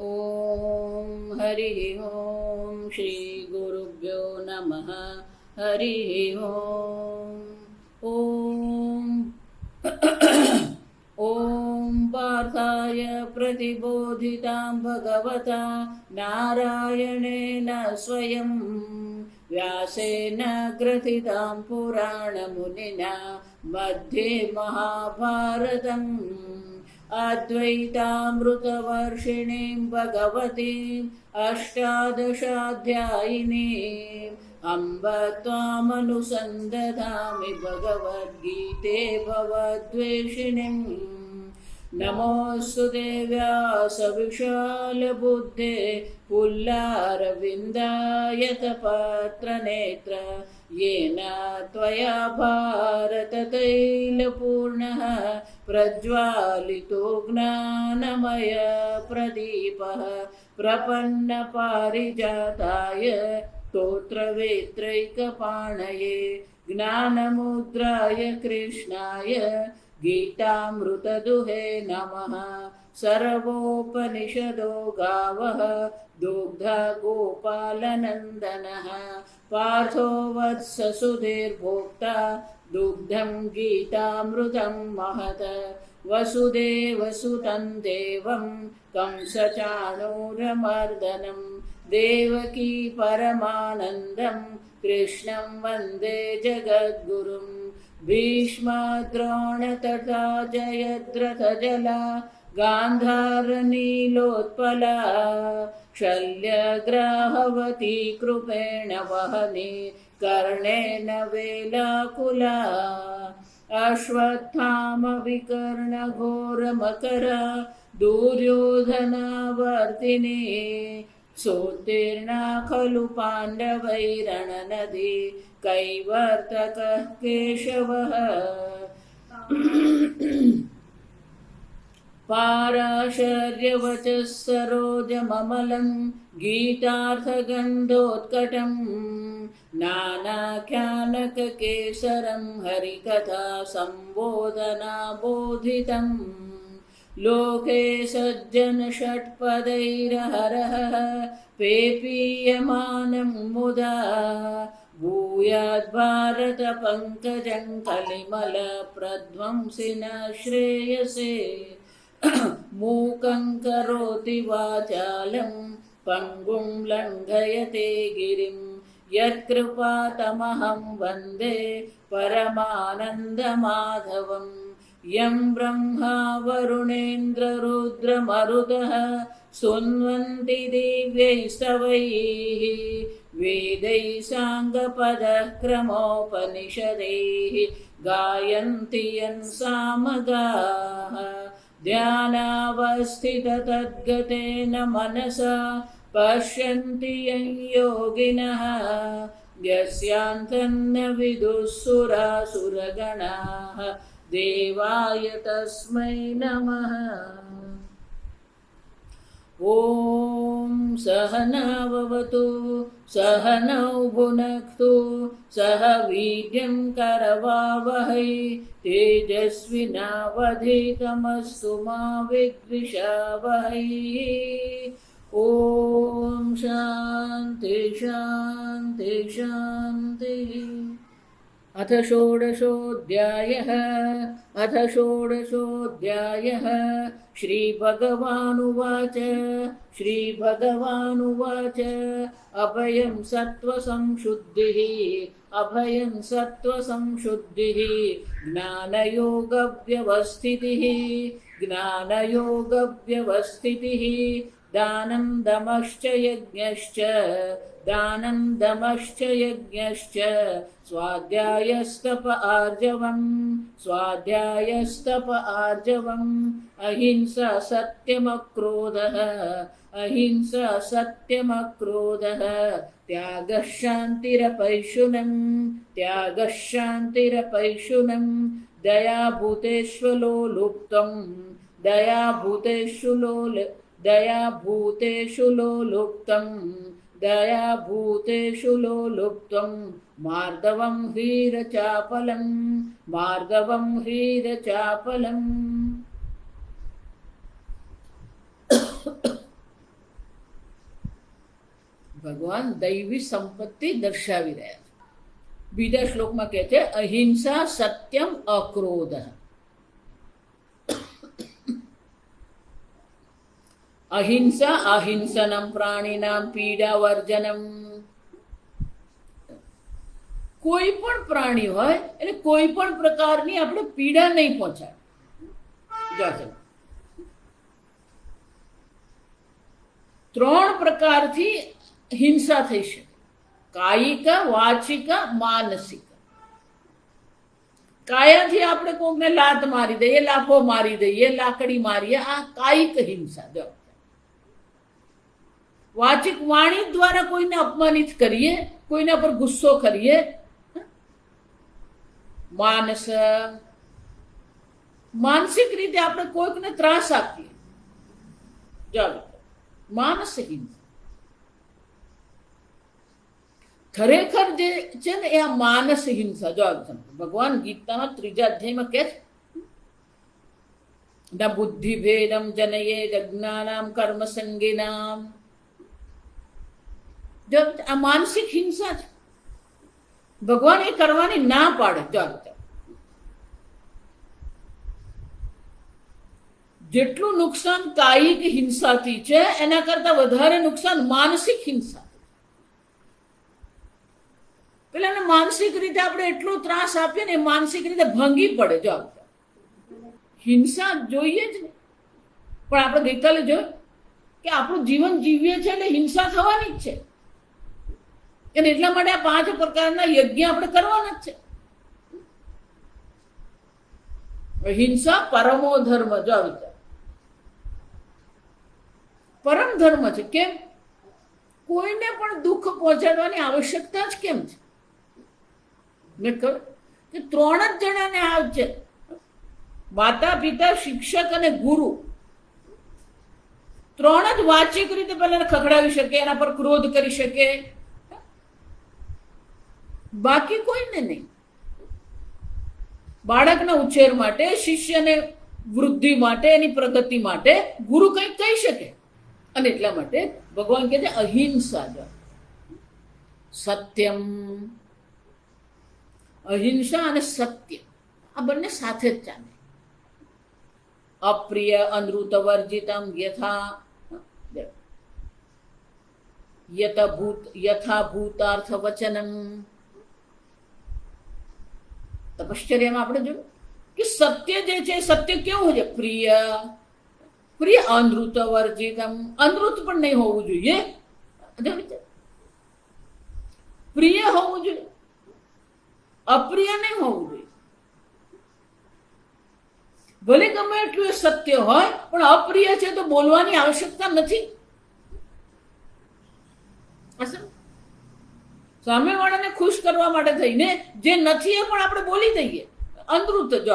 ॐ हरिः ॐ श्री गुरुभ्यो नमः। हरिः ॐ ॐ पार्थाय प्रतिबोधितां भगवता नारायणेन स्वयं व्यासेन ग्रथितां पुराणमुनिना मध्ये महाभारतम् अद्वैतामृतवर्षिणीं भगवतीम् अष्टादशाध्यायिनीम् अम्ब त्वामनुसन्दधामि भगवद्गीते भवद्वेषिणीम्। नमोऽस्तु देव्यासविशालबुद्धे पुल्लारविन्दायतपत्रनेत्र येन त्वया भारततैलपूर्णः प्रज्वालितो ज्ञानमय प्रदीपः प्रपन्नपारिजाताय स्तोत्रवेत्रैकपाणये ज्ञानमुद्राय कृष्णाय गीतामृतदुहे नमः। सर्वोपनिषदो गावः दुग्धा गोपालनन्दनः पार्थो वत्ससुधीर्भोक्ता दुग्धं गीतामृतं महत्। वसुदेवसुतं देवं कंसचाणूरमर्दनं देवकी परमानन्दं कृष्णं वन्दे जगद्गुरुम्। भीष्मद्रोण तथा जयद्रथजला गान्धारनीलोत्पला शल्यग्राहवती कृपेण वहने कर्णेन वेलाकुला अश्वत्थामविकर्णघोरमकरा दुर्योधनावर्तिनी सोत्तीर्णा खलु पाण्डवैरणनदी कैवर्तकः केशवः। पाराशर्यवचः सरोजममलं गीतार्थगन्धोत्कटं नानाख्यानककेसरं हरिकथा सम्बोधनाबोधितम्। लोके सज्जनषट्पदैरहरः पेपीयमानं मुदा भूयाद्भारतपङ्कजं कलिमलप्रध्वंसिन श्रेयसे। मूकं करोति वाचालं पङ्गुं लङ्घयते गिरिं यत्कृपातमहं वन्दे परमानन्दमाधवम्। यं ब्रह्मा वरुणेन्द्ररुद्रमरुतः स्तुवन्ति दिव्यैस्तवैः वेदैः साङ्गपदः क्रमोपनिषदैः गायन्ति यं सामगाः। ध्यानावस्थिततद्गतेन मनसा पश्यन्ति यं योगिनः यस्यान्तन्न विदुः सुरासुरगणाः देवाय तस्मै नमः। ॐ सहनाववतु सहनौ भुनक्तु सह वीर्यं करवावहै तेजस्विनावधीतमस्तु मा विद्विषावहै। ॐ शान्ति शान्ति शान्तिः। अथ षोडशोऽध्यायः श्रीभगवानुवाच अभयं सत्त्वसंशुद्धिः ज्ञानयोगव्यवस्थितिः दानं दमश्च यज्ञश्च स्वाध्यायस्तप आर्जवम् अहिंसा सत्यमक्रोधः त्यागः शान्तिरपैशुनम् दयाभूतेषु लोलुप्तं मार्दवं ह्रीरचापलम् ભગવાન દૈવી સંપત્તિ દર્શાવી રહ્યા છે. બીજા શ્લોકમાં કહે છે અહિંસા સત્યમ અક્રોધ. અહિંસા અહિંસનમ પ્રાણીનામ પીડા વર્જનમ. કોઈ પણ પ્રાણી હોય એટલે કોઈ પણ પ્રકારની આપણે પીડા નહીં પહોંચાડે. ત્રણ પ્રકારથી હિંસા થઈ શકે: કાયિક, વાચિક, માનસિક. કાયાથી આપણે કોકને લાત મારી દઈએ, લાફો મારી દઈએ, લાકડી મારીએ, આ કાયિક હિંસા. જો વાચિક વાણી દ્વારા કોઈને અપમાનિત કરીએ, કોઈના પર ગુસ્સો કરીએ. માનસિક રીતે આપણે કોઈકને ત્રાસ આપીએ. જો માનસિક હિંસા ખરેખર જે છે ને એ આ માનસ હિંસા. જો ભગવાન ગીતામાં 3જા અધ્યાયમાં કહે છે ન બુદ્ધિ ભેદમ જનયે અજ્ઞાનામ કર્મ સંગીનામ. જો આ માનસિક હિંસા છે, ભગવાન એ કરવાની ના પાડે. જો જેટલું નુકસાન કાયિક હિંસાથી છે એના કરતા વધારે નુકસાન માનસિક હિંસા. પેલા માનસિક રીતે આપણે એટલો ત્રાસ આપીએ ને માનસિક રીતે ભાંગી પડે. જો હિંસા જોઈએ જ ને, પણ આપણે ગઈકાલે જોયું કે આપણું જીવન જીવીએ છીએ એટલે હિંસા થવાની જ છે. અને એટલા માટે આ 5 પ્રકારના યજ્ઞ આપણે કરવાના જ છે. હિંસા પરમો ધર્મ. જો વિચાર પરમ ધર્મ છે. કેમ? કોઈને પણ દુઃખ પહોંચાડવાની આવશ્યકતા જ કેમ છે? મેં કહ્યું કે 3 જ જણાને આ છે: માતા, પિતા, શિક્ષક અને ગુરુ. 3 જ વાચિક રીતે પેલા ખખડાવી શકે, એના પર ક્રોધ કરી શકે, બાકી કોઈને નહીં. બાળકના ઉછેર માટે, શિષ્યને વૃદ્ધિ માટે, એની પ્રગતિ માટે ગુરુ કંઈક કહી શકે. અને એટલા માટે ભગવાન કહે છે અહિંસા. જો સત્યમ, અહિંસા અને સત્ય આ બંને સાથે જ ચાલે. અપ્રિય અનૃત વર્જિતમ યથા ભૂતાર્થ વચનમ. તપશ્ચર્યામાં આપણે જોયું કે સત્ય જે છે, સત્ય કેવું છે? પ્રિય. પ્રિય અનૃત વર્જિતમ. અનૃત પણ નહીં હોવું જોઈએ, પ્રિય હોવું જોઈએ, અપ્રિય નહીં હોવું જોઈએ. ભલે ગમે એટલું એ સત્ય હોય પણ અપ્રિય છે તો બોલવાની આવશ્યકતા નથી. સામેવાળાને ખુશ કરવા માટે થઈને જે નથી એ પણ આપણે બોલી દઈએ. અનૃત. જો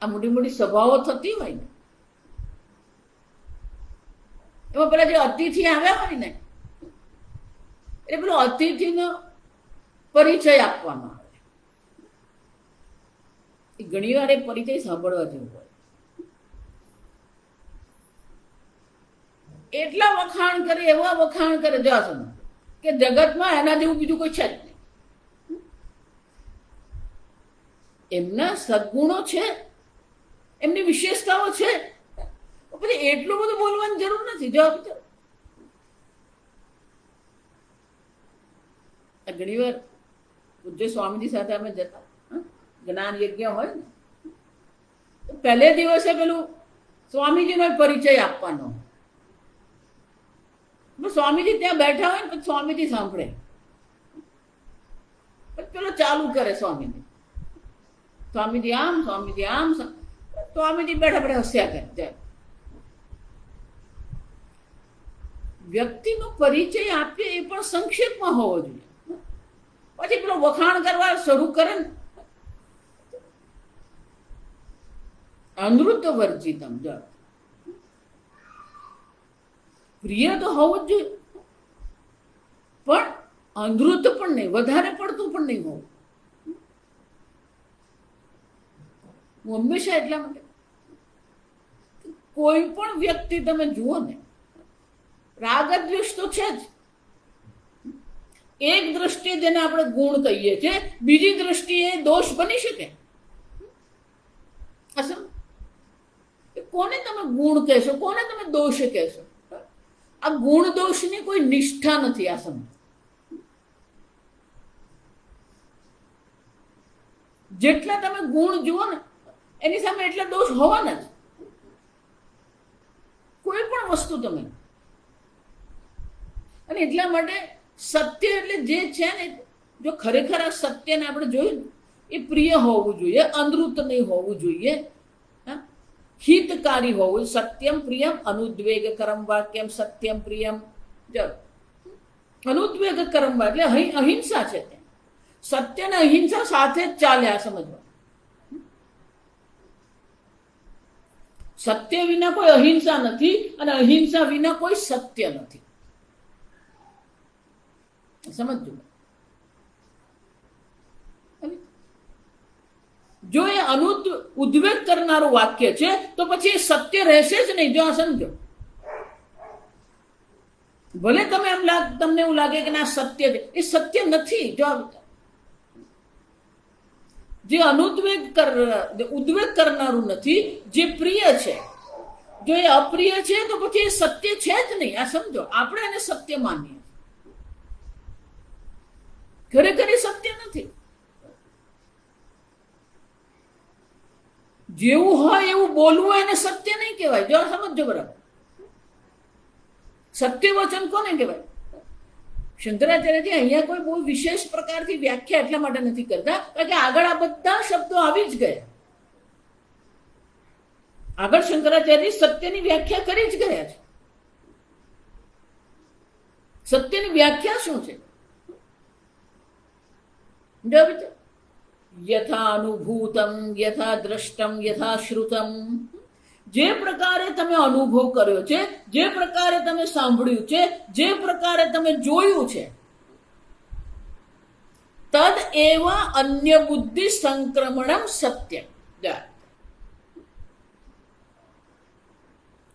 આ મોટી મોટી સભાઓ થતી હોય ને, એમાં પેલા જે અતિથિ આવ્યા હોય ને, એટલે પેલો અતિથિનો પરિચય આપવામાં આવે. ઘણી વાર એ પરિચય સાંભળવા જેવું હોય. એટલા વખાણ કરે, એવા વખાણ કરે જવાશે કે જગતમાં એના જેવું બીજું કોઈ છે જ નહીં. એમના સદગુણો છે, એમની વિશેષતાઓ છે, પછી એટલું બધું બોલવાની જરૂર નથી. જવાબ ઘણી વાર પૂજ્ય સ્વામીજી સાથે અમે જતા, જ્ઞાન યજ્ઞ હોય ને, તો પહેલે દિવસે પેલું સ્વામીજીનો પરિચય આપવાનો. સ્વામીજી ત્યાં બેઠા હોય ને, પછી સ્વામીજી સાંભળે, પછી પેલો ચાલુ કરે સ્વામીજી. સ્વામીજી આમ, સ્વામીજી આમ. સ્વામીજી બેઠા બેઠા હસ્યા કરે. વ્યક્તિનો પરિચય આપીએ એ પણ સંક્ષેપમાં હોવો જોઈએ. પછી પેલો વખાણ કરવા શરૂ કરે ને, અનૃત વર્જિતમ. જો પ્રિય તો હોવું જ જોઈએ, પણ અનૃત પણ નહીં, વધારે પડતું પણ નહીં હોવું. હું હંમેશા એટલા માટે કોઈ પણ વ્યક્તિ તમે જુઓ ને, રાગ દ્વેષ તો છે જ. એક દ્રષ્ટિએ જેને આપણે ગુણ કહીએ છીએ, બીજી દ્રષ્ટિએ દોષ બની શકે. કોને તમે ગુણ કહેશો, કોને તમે દોષ કહેશો? આ ગુણ દોષની કોઈ નિષ્ઠા નથી. આ સમજ, જેટલા તમે ગુણ જુઓ ને એની સામે એટલા દોષ હોવાના જ. કોઈ પણ વસ્તુ તમે. અને એટલા માટે સત્ય એટલે જે છે ને, જો ખરેખર આ સત્યને આપણે જોયું એ પ્રિય હોવું જોઈએ, અનૃત નહીં હોવું જોઈએ, હિતકારી હોવું. સત્યમ પ્રિયમ અનુદ્વેગકરમ વાક્યમ સત્યમ પ્રિયમ. અનુદ્વેગકરમ એટલે અહિંસા છે. સત્ય ને અહિંસા સાથે જ ચાલ્યા સમજવા. સત્ય વિના કોઈ અહિંસા નથી અને અહિંસા વિના કોઈ સત્ય નથી. સમજજો. જો એ ઉદ્વેગ કરનારું વાક્ય છે તો પછી એ સત્ય રહેશે જ નહીં. જો આ સમજો, ભલે તમને એવું લાગે કે ના સત્ય છે, એ સત્ય નથી. જો જે ઉદ્વેગ કરનારું નથી, જે પ્રિય છે, જો એ અપ્રિય છે તો પછી એ સત્ય છે જ નહીં. આ સમજો, આપણે એને સત્ય માનીએ, ખરેખર એ સત્ય નથી. જેવું હોય એવું બોલવું એને સત્ય નહીં કહેવાય. જો સમજો બરાબર. સત્ય વચન કોને કહેવાય? શંકરાચાર્યજી અહીંયા કોઈ બહુ વિશેષ પ્રકારથી વ્યાખ્યા એટલા માટે નથી કરતા કારણ કે આગળ આ બધા શબ્દો આવી જ ગયા. આગળ શંકરાચાર્ય સત્યની વ્યાખ્યા કરી જ ગયા છે. સત્યની વ્યાખ્યા શું છે? યથા અનુભૂતમ યથા દ્રષ્ટમ યથા શ્રુતમ. જે પ્રકારે તમે અનુભવ કર્યો છે, જે પ્રકારે તમે સાંભળ્યું છે, જે પ્રકારે તમે જોયું છે, તદ એવ અન્ય બુદ્ધિ સંક્રમણમ સત્ય.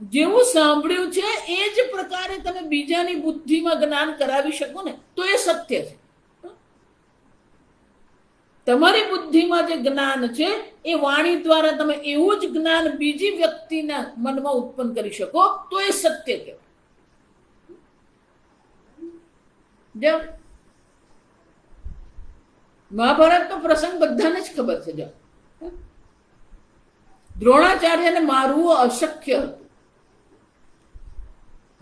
જેવું સાંભળ્યું છે એ જ પ્રકારે તમે બીજાની બુદ્ધિમાં જ્ઞાન કરાવી શકો ને તો એ સત્ય છે. તમારી બુદ્ધિમાં જે જ્ઞાન છે એ વાણી દ્વારા તમે એવું જ જ્ઞાન બીજી વ્યક્તિના મનમાં ઉત્પન્ન કરી શકો તો એ સત્ય કહેવાય. મહાભારતનો પ્રસંગ બધાને જ ખબર છે. દ્રોણાચાર્યને મારવું અશક્ય હતું.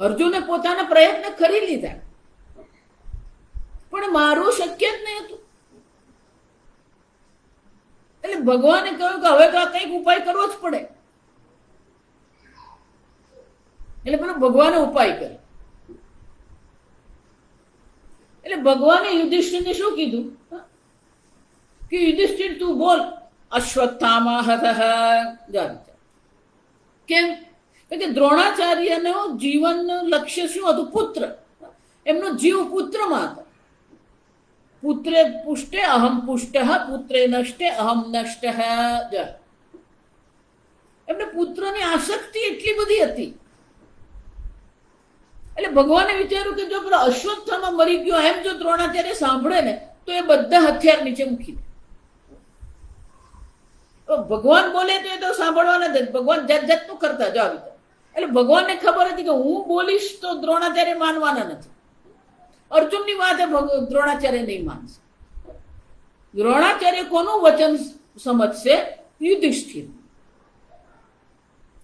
અર્જુને પોતાના પ્રયત્ન કરી લીધા પણ મારવું શક્ય જ નહીં હતું. એટલે ભગવાને કહ્યું કે હવે તો આ કંઈક ઉપાય કરવો જ પડે. એટલે પેલો ભગવાને ઉપાય કર્યો. એટલે ભગવાને યુધિષ્ઠિરને શું કીધું કે યુધિષ્ઠિર તું બોલ અશ્વત્થામા હતઃ. કેમ કે દ્રોણાચાર્યનો જીવનનું લક્ષ્ય શું હતું? પુત્ર. એમનો જીવ પુત્રમાં હતો. પુત્રે પુષ્ટે અહમ પુષ્ટ, પુત્રે નષ્ટે અહમ નષ્ટ. એમને પુત્રની આસક્તિ એટલી બધી હતી. એટલે ભગવાને વિચાર્યું કે જો પેલો અશ્વત્થામા મરી ગયો એમ જો દ્રોણાચાર્ય સાંભળે ને તો એ બધા હથિયાર નીચે મૂકી દે. ભગવાન બોલે તો એ તો સાંભળવાના જ. ભગવાન જાત જાતનું કરતા જ આવી. એટલે ભગવાનને ખબર હતી કે હું બોલીશ તો દ્રોણાચાર્ય માનવાના નથી. અર્જુનની વાત દ્રોણાચાર્ય નહીં માનશે. દ્રોણાચાર્ય કોનું વચન સમજશે? યુધિષ્ઠિર.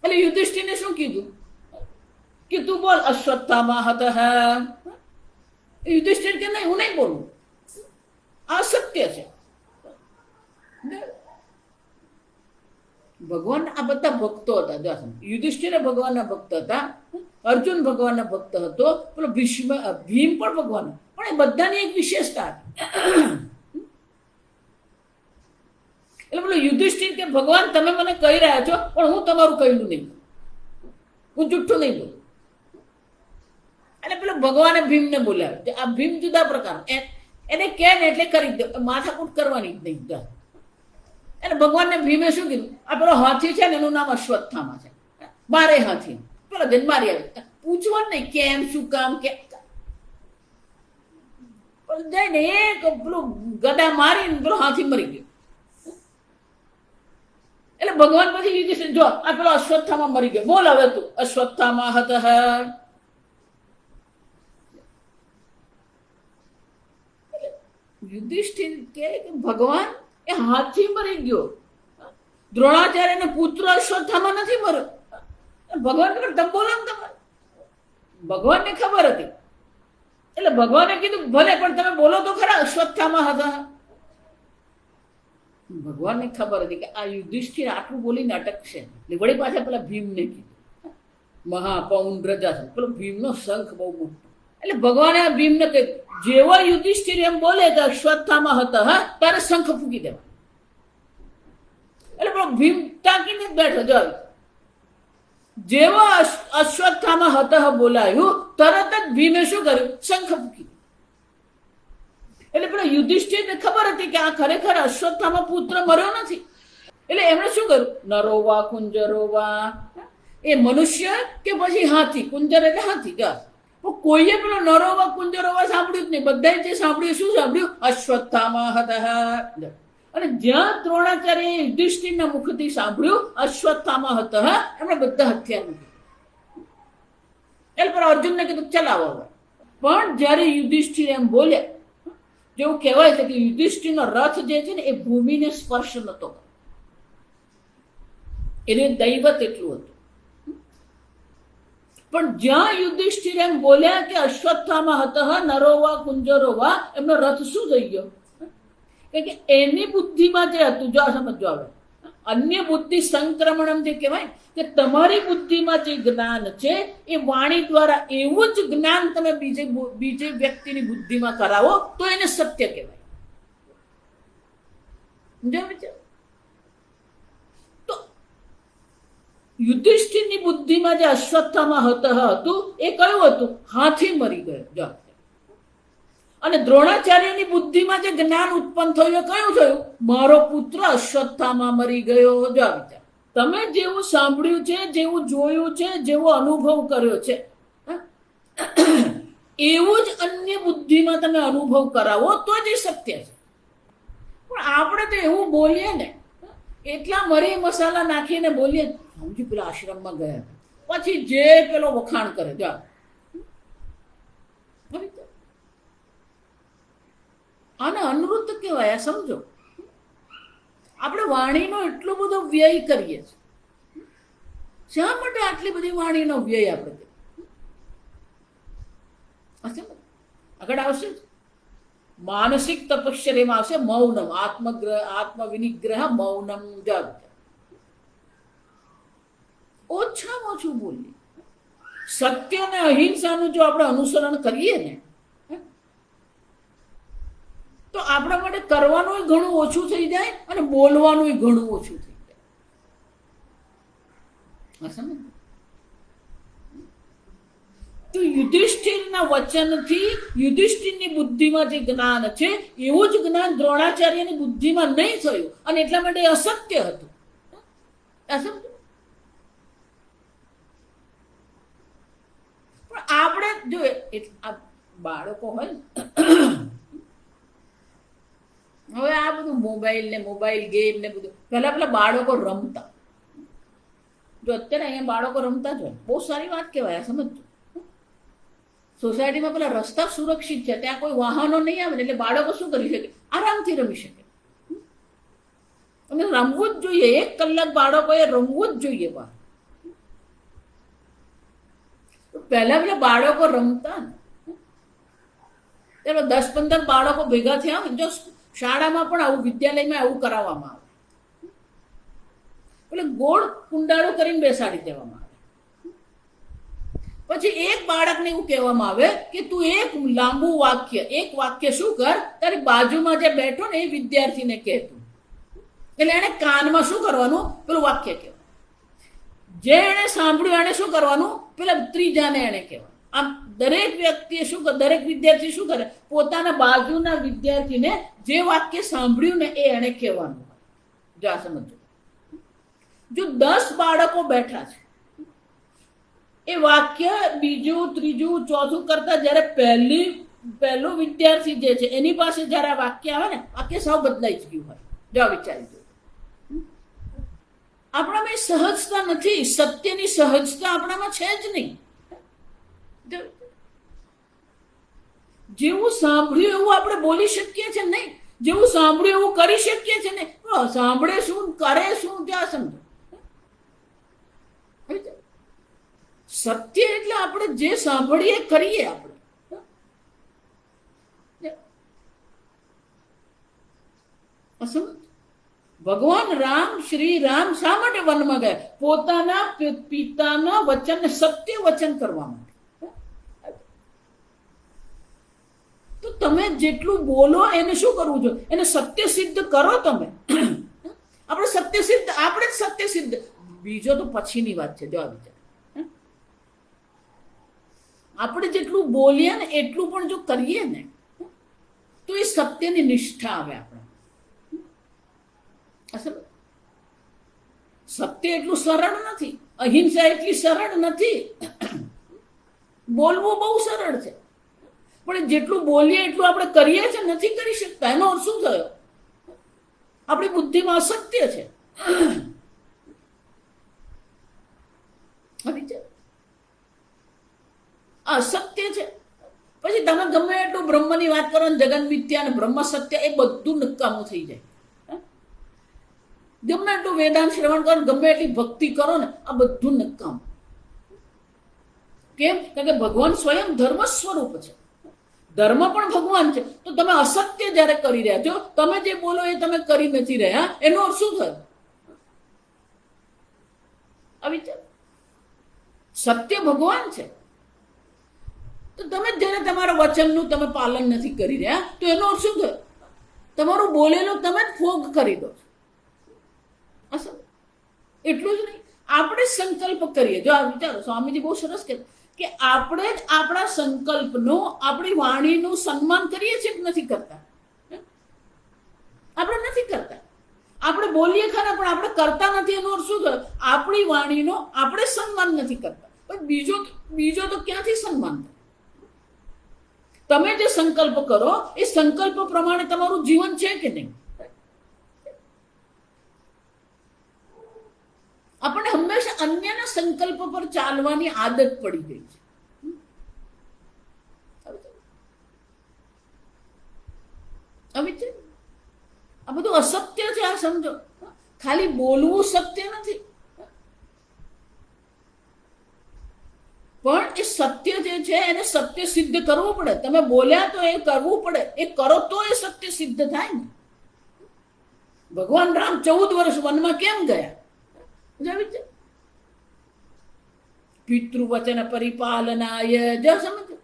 એટલે યુધિષ્ઠિરને શું કીધું કે તું બોલ અશ્વત્થામા હતઃ. યુધિષ્ઠિર કે નહીં, હું નહીં બોલું, આ સત્ય છે. ભગવાન આ બધા ભક્તો હતા. યુધિષ્ઠિર ભગવાનના ભક્ત હતા, અર્જુન ભગવાનના ભક્ત હતો, પેલો ભીમ પણ ભગવાન. પણ એ બધાની એક વિશેષતા હતી. એટલે પેલો યુધિષ્ઠિર કે ભગવાન તમે મને કહી રહ્યા છો પણ હું તમારું કહ્યું નહીં, હું જુઠ્ઠું નહીં બોલું. એટલે પેલો ભગવાને ભીમને બોલાવ્યો. આ ભીમ જુદા પ્રકાર, એને કે ને એટલે કરી દે, માથાકૂટ કરવાની જ નહીં. એટલે ભગવાનને ભીમે શું કીધું? આ પેલો હાથી છે ને એનું નામ અશ્વત્થામા છે, મારે હાથી પેલો જઈને મારી આવે. પૂછવાનું નહીં કેમ, શું કામ, કે જઈને એક પેલું ગદા મારીને પેલો હાથી મરી ગયો. એટલે ભગવાન પછી યુધિષ્ઠિર, જો આ પેલો અશ્વત્થામા મરી ગયો, બોલ હવે તું અશ્વત્થામા હતઃ. યુધિષ્ઠિર કે ભગવાન એ હાથી મરી ગયો, દ્રોણાચાર્યનો પુત્ર અશ્વત્થામા નથી મર્યો. ભગવાન તમે બોલો ને, તમારે ભગવાનને ખબર હતી એટલે ભગવાને કીધું ભલે, પણ તમે બોલો તો ખરા અશ્વત્થામા હતા. ભગવાનને ખબર હતી કે આ યુધિષ્ઠિર આટલું બોલીને અટકશે. વળી પાછા પેલા ભીમને કીધું, મહાપૌંડ્રજા, પેલો ભીમનો શંખ બહુ મોટો. એટલે ભગવાને આ ભીમને કહ્યું, જેવો યુધિષ્ઠિર એમ બોલે તો અશ્વત્થામા હતા, હા તારે શંખ ફૂકી દેવા. એટલે પેલો ભીમ તાકીને બેઠો. જો જેવો અશ્વત્થામા હતા બોલાયું, તરત જ ભીમે શું કર્યું, શંખ ફૂકી. એટલે પેલા યુધિષ્ઠિરને ખબર હતી કે આ ખરેખર અશ્વત્થામા પુત્ર મર્યો નથી. એટલે એમણે શું કર્યું, નરોવા કુંજરોવા, એ મનુષ્ય કે પછી હાથી, કુંજર એટલે હાથી. કોઈએ પેલો નરોવા કુંજરોવા સાંભળ્યું જ નહીં. બધાએ જે સાંભળ્યું, શું સાંભળ્યું, અશ્વત્થામા હતા. અને જ્યાં દ્રોણાચાર્ય યુધિષ્ઠિરના મુખથી સાંભળ્યું અશ્વત્થામા હતા, એમણે બધા હથિયાર મૂક્યું. એટલે પર અર્જુનને કીધું ચલાવો હવે. પણ જ્યારે યુધિષ્ઠિર એમ બોલ્યા, જેવું કહેવાય છે કે યુધિષ્ઠિરનો રથ જે છે ને એ ભૂમિને સ્પર્શ નતો, એને દૈવત એટલું હતું. પણ જ્યાં યુધિષ્ઠિર એમ બોલ્યા કે અશ્વત્થામા હતા નરોવા કુંજરોવા, એમનો રથ શું થઈ ગયો, કે એની બુદ્ધિમાં જે હતું, જો આ સમજો આવે, અન્ય બુદ્ધિ સંક્રમણમ જે કહેવાય કે તમારી બુદ્ધિમાં જે જ્ઞાન છે એ વાણી દ્વારા એવું જ જ્ઞાન તમે બીજે વ્યક્તિની બુદ્ધિમાં કરાવો તો એને સત્ય કહેવાય. તો યુધિષ્ઠિરની બુદ્ધિમાં જે અશ્વત્થામા હતું એ કયું હતું, હાથી મરી ગયો. અને દ્રોણાચાર્યની બુદ્ધિમાં જે જ્ઞાન ઉત્પન્ન થયું એ કયું થયું, મારો પુત્ર અશ્વત્થામા મરી ગયો. જો આ વિચાર, તમે જેવું સાંભળ્યું છે, જેવું જોયું છે, જેવો અનુભવ કર્યો છે, એવું જ અન્ય બુદ્ધિમાં તમે અનુભવ કરાવો તો જ એ સત્ય છે. પણ આપણે તો એવું બોલીએ ને, એટલા મરી મસાલા નાખીને બોલીએ, સમજી પેલા આશ્રમમાં ગયા, પછી જે પેલો વખાણ કરે. જો આને અનૃત કહેવાય. સમજો, આપણે વાણીનો એટલો બધો વ્યય કરીએ છીએ. શા માટે આટલી બધી વાણીનો વ્યય આપણે કરીએ? આગળ આવશે માનસિક તપશ્ચર્યામાં આવશે મૌનમ, આત્મવિનિગ્રહ મૌનમ. જપ ઓછામાં ઓછું બોલીએ. સત્ય અને અહિંસાનું જો આપણે અનુસરણ કરીએ ને, તો આપણા માટે કરવાનું ઘણું ઓછું થઈ જાય અને બોલવાનું ઘણું ઓછું થઈ જાય. તો યુધિષ્ઠિરના વચનથી યુધિષ્ઠિરની બુદ્ધિમાં જે જ્ઞાન છે એવું જ જ્ઞાન દ્રોણાચાર્યની બુદ્ધિમાં નહીં થયું, અને એટલા માટે અસત્ય હતું. અસત્ય. પણ આપણે જો બાળકો હોય, હવે આ બધું મોબાઈલ ગેમ ને બધું, પેલા બાળકો રમતા. જો અત્યારે અહીંયા બાળકો રમતા જ હોય, બહુ સારી વાત કહેવાય. સમજો, સોસાયટીમાં પેલા રસ્તા સુરક્ષિત છે, ત્યાં કોઈ વાહનો નહીં આવે, એટલે બાળકો શું કરી શકે, આરામથી રમી શકે. અને રમવું જ જોઈએ, 1 કલાક બાળકોએ રમવું જ જોઈએ બહાર. પહેલા બાળકો રમતા ને, ત્યારે 10-15 બાળકો ભેગા થયા હોય. જો શાળામાં પણ આવું, વિદ્યાલયમાં આવું કરાવવામાં આવે, એટલે ગોળ કુંડાળો કરીને બેસાડી દેવામાં આવે. પછી એક બાળકને એવું કહેવામાં આવે કે તું એક લાંબુ વાક્ય શું કર, તારી બાજુમાં જે બેઠો ને એ વિદ્યાર્થીને કહેતું. એટલે એને કાનમાં શું કરવાનું, પેલું વાક્ય કહેવાનું. જે એને સાંભળ્યું એને શું કરવાનું, પેલા ત્રીજાને એને કહેવાનું. આમ દરેક વ્યક્તિએ દરેક વિદ્યાર્થી શું કરે, પોતાના બાજુના વિદ્યાર્થીને જે વાક્ય સાંભળ્યું ને એ એને કહેવાનું. જો સમજો, જો 10 બાળકો બેઠા છે એ વાક્ય બીજું ત્રીજું ચોથું કરતા જ્યારે પહેલો વિદ્યાર્થી જે છે એની પાસે જ્યારે આ વાક્ય આવે ને, વાક્ય સાવ બદલાઈ જ ગયું હોય. જો વિચારી દો, આપણામાં સહજતા નથી, સત્યની સહજતા આપણામાં છે જ નહીં. જેવું સાંભળ્યું એવું આપણે બોલી શકીએ છીએ નહીં, જેવું સાંભળ્યું એવું કરી શકીએ છીએ નહીં. સાંભળે શું, કરે શું, ત્યાં સમજો. સત્ય એટલે આપણે જે સાંભળીએ કરીએ. આપણે ભગવાન રામ, શ્રી રામ શા માટે વનમાં ગયા? પોતાના પિતાના વચનને સત્ય વચન કરવા માટે. તો તમે જેટલું બોલો એને શું કરવું જોઈએ? એને સત્ય સિદ્ધ કરો. તમે આપણે સત્ય સિદ્ધ, આપણે જ સત્ય સિદ્ધ, બીજો તો પછીની વાત છે. જો વિચાર, આપણે જેટલું બોલીએ ને એટલું પણ જો કરીએ ને તો એ સત્યની નિષ્ઠા આવે આપણા. સત્ય એટલું સરળ નથી, અહિંસા એટલી સરળ નથી. બોલવું બહુ સરળ છે, પણ જેટલું બોલીએ એટલું આપણે કરીએ છીએ નથી કરી શકતા. એનો અર્થ શું થયો? આપણી બુદ્ધિમાં અસત્ય છે. અસત્ય છે. પછી તમે ગમે એટલું બ્રહ્મની વાત કરો ને, જગન મિથ્યા ને બ્રહ્મ સત્ય, એ બધું નકામું થઈ જાય. ગમે એટલું વેદાંત શ્રવણ કરો, ગમે એટલી ભક્તિ કરો ને, આ બધું નકામ. કેમ? કારણ કે ભગવાન સ્વયં ધર્મ સ્વરૂપ છે. ધર્મ પણ ભગવાન છે. તો તમે અસત્ય જયારે કરી રહ્યા છો, તમે જે બોલો એ તમે કરી નથી રહ્યા, એનો અર્થ શું થયો? સત્ય ભગવાન છે. તો તમે જયારે તમારા વચનનું તમે પાલન નથી કરી રહ્યા, તો એનો અર્થ શું થયો? તમારું બોલેલું તમે જ ફોગ કરી દો છો. એટલું જ નહીં, આપણે સંકલ્પ કરીએ. જો આ વિચારો, સ્વામીજી બહુ સરસ કહે કે આપણે જ આપણા સંકલ્પનું, આપણી વાણીનું સન્માન કરીએ છીએ કે નથી કરતા? આપણે નથી કરતા. આપણે બોલીએ ખરા, પણ આપણે કરતા નથી. એનો અર્થ શું થયો? આપણી વાણીનો આપણે સન્માન નથી કરતા. પણ બીજો તો ક્યાંથી સન્માન થાય? તમે જે સંકલ્પ કરો એ સંકલ્પ પ્રમાણે તમારું જીવન છે કે નહીં? આપણને હંમેશા અન્યના સંકલ્પ પર ચાલવાની આદત પડી ગઈ છે. આ બધું અસત્ય છે. આ સમજો, ખાલી બોલવું સત્ય નથી, પણ એ સત્ય જે છે એને સત્ય સિદ્ધ કરવું પડે. તમે બોલ્યા તો એ કરવું પડે, એ કરો તો એ સત્ય સિદ્ધ થાય ને. ભગવાન રામ 14 વર્ષ વનમાં કેમ ગયા? પિતૃવચન પરિપાલનાય. જો સમજો,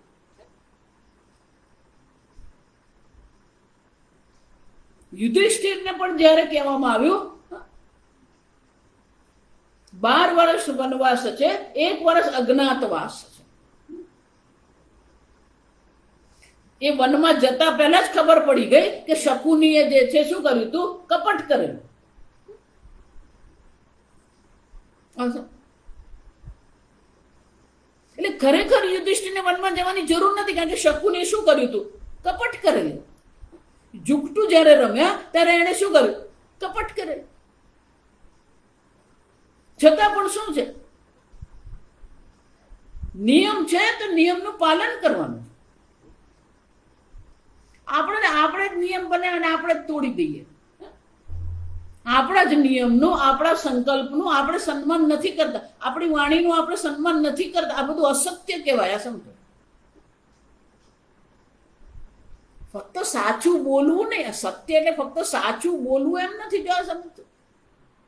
યુધિષ્ઠિરને પણ જયારે કહેવામાં આવ્યું 12 વર્ષ વનવાસ છે, 1 વર્ષ અજ્ઞાતવાસ છે. એ વનમાં જતા પહેલા જ ખબર પડી ગઈ કે શકુનીએ જે છે શું કર્યું હતું? કપટ કરેલું. એટલે ખરેખર યુધિષ્ઠિરને વનમાં જવાની જરૂર નથી, કારણ કે શકુનીએ શું કર્યું હતું? કપટ કરેલું. જુગટું જયારે રમ્યા ત્યારે એને શું કર્યું? કપટ કરેલું. છતાં પણ શું છે? નિયમ છે તો નિયમનું પાલન કરવાનું. આપણે જ નિયમ બને અને આપણે જ તોડી દઈએ. આપણા જ નિયમનું, આપણા સંકલ્પનું આપણે સન્માન નથી કરતા, આપણી વાણીનું આપણે સન્માન નથી કરતા. આ બધું અસત્ય કહેવાય. આ સમજો, ફક્ત સાચું બોલવું નહીં. સત્ય એટલે ફક્ત સાચું બોલવું એમ નથી. જો આ સમજો,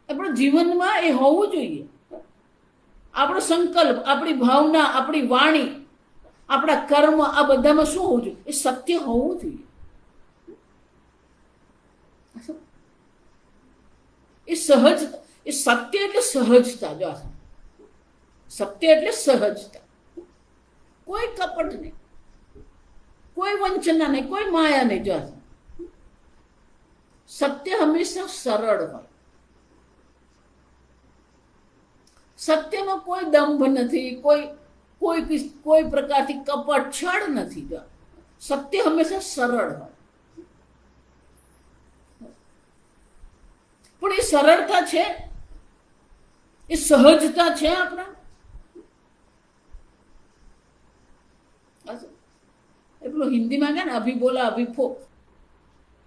આપણા જીવનમાં એ હોવું જોઈએ. આપણો સંકલ્પ, આપણી ભાવના, આપણી વાણી, આપણા કર્મ, આ બધામાં શું હોવું જોઈએ? એ સત્ય હોવું જોઈએ. એ સહજ, એ સત્ય એટલે સહજતા. જો સત્ય એટલે સહજતા. કોઈ કપટ નહીં, કોઈ વંચના નહીં, કોઈ માયા નહીં. જો સત્ય હંમેશા સરળ હોય. સત્યમાં કોઈ દંભ નથી, કોઈ કોઈ પ્રકારથી કપટ છળ નથી. સત્ય હંમેશા સરળ હોય, પણ એ સરળતા છે, એ સહજતા છે આપણા. એટલું હિન્દીમાં કહે ને, અભી બોલા અભી ફો.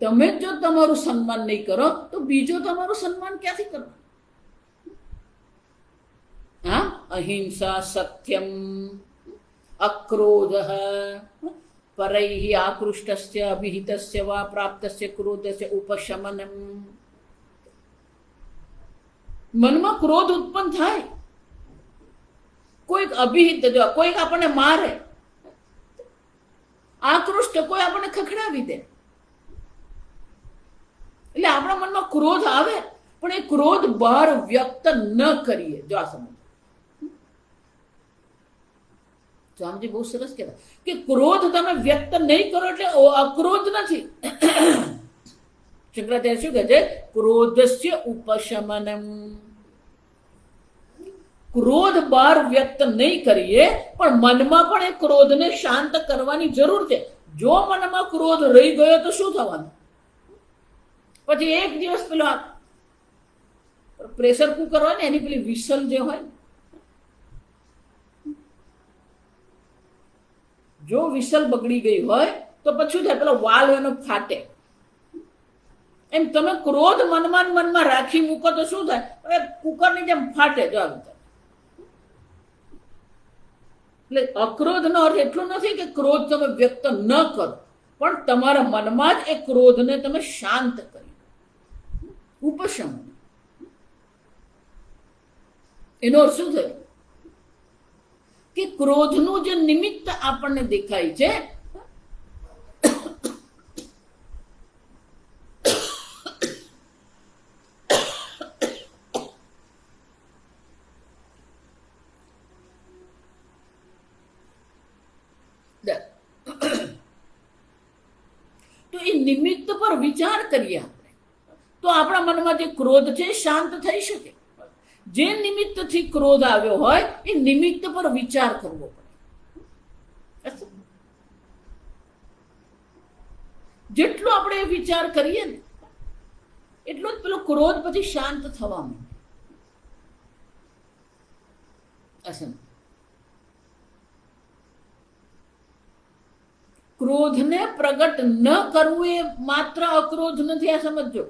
તમે જો તમારું સન્માન નહીં કરો તો બીજો તમારું સન્માન ક્યાંથી કરો? હા, અહિંસા, સત્યમ, અક્રોધ, પરૈહિ આકૃષ્ટસ્ય અભિહિતસ્ય વા પ્રાપ્તસ્ય ક્રોધસ્ય ઉપશમનમ. મનમાં ક્રોધ ઉત્પન્ન થાય, કોઈક અભિહિત, જો કોઈક આપણને મારે, આકૃષ્ટ કોઈ આપણને ખખડાવી દે, એટલે આપણા મનમાં ક્રોધ આવે, પણ એ ક્રોધ બહાર વ્યક્ત ન કરીએ. જો આ સમજ, સ્વામીજી બહુ સરસ કહેતા કે ક્રોધ તમે વ્યક્ત નહીં કરો એટલે અક્રોધ નથી. શંકરાચાર્ય શું કહે છે? ક્રોધસ્ય ઉપશમનમ. ક્રોધ બહાર વ્યક્ત નહીં કરીએ, પણ મનમાં પણ એ ક્રોધને શાંત કરવાની જરૂર છે. જો મનમાં ક્રોધ રહી ગયો તો શું થવાનું? પછી એક દિવસ પેલો પ્રેશર કુકર હોય ને, એની પેલી વિસલ જે હોય, જો વિસલ બગડી ગઈ હોય તો પછી થાય, પેલો વાલ્વ એનો ફાટે. એમ તમે ક્રોધ મનમાં રાખી મૂકો તો શું થાય? કુકરની જેમ ફાટે. જો એટલે અક્રોધનો અર્થ એટલો નથી કે ક્રોધ તમે વ્યક્ત ન કરો, પણ તમારા મનમાં જ એ ક્રોધને તમે શાંત કરી. ઉપશમન એનો અર્થ શું થયો? કે ક્રોધનું જે નિમિત્ત આપણને દેખાય છે, તો એ નિમિત્ત પર વિચાર કરીએ આપણે, તો આપણા મનમાં જે ક્રોધ છે એ શાંત થઈ શકે. જે નિમિત્તથી ક્રોધ આવ્યો હોય એ નિમિત્ત પર વિચાર કરવો પડે. જેટલો આપણે એ વિચાર કરીએ ને, એટલો જ પેલો ક્રોધ પછી શાંત થવા માંડે. ક્રોધને પ્રગટ ન કરવું એ માત્ર અક્રોધ નથી, આ સમજો.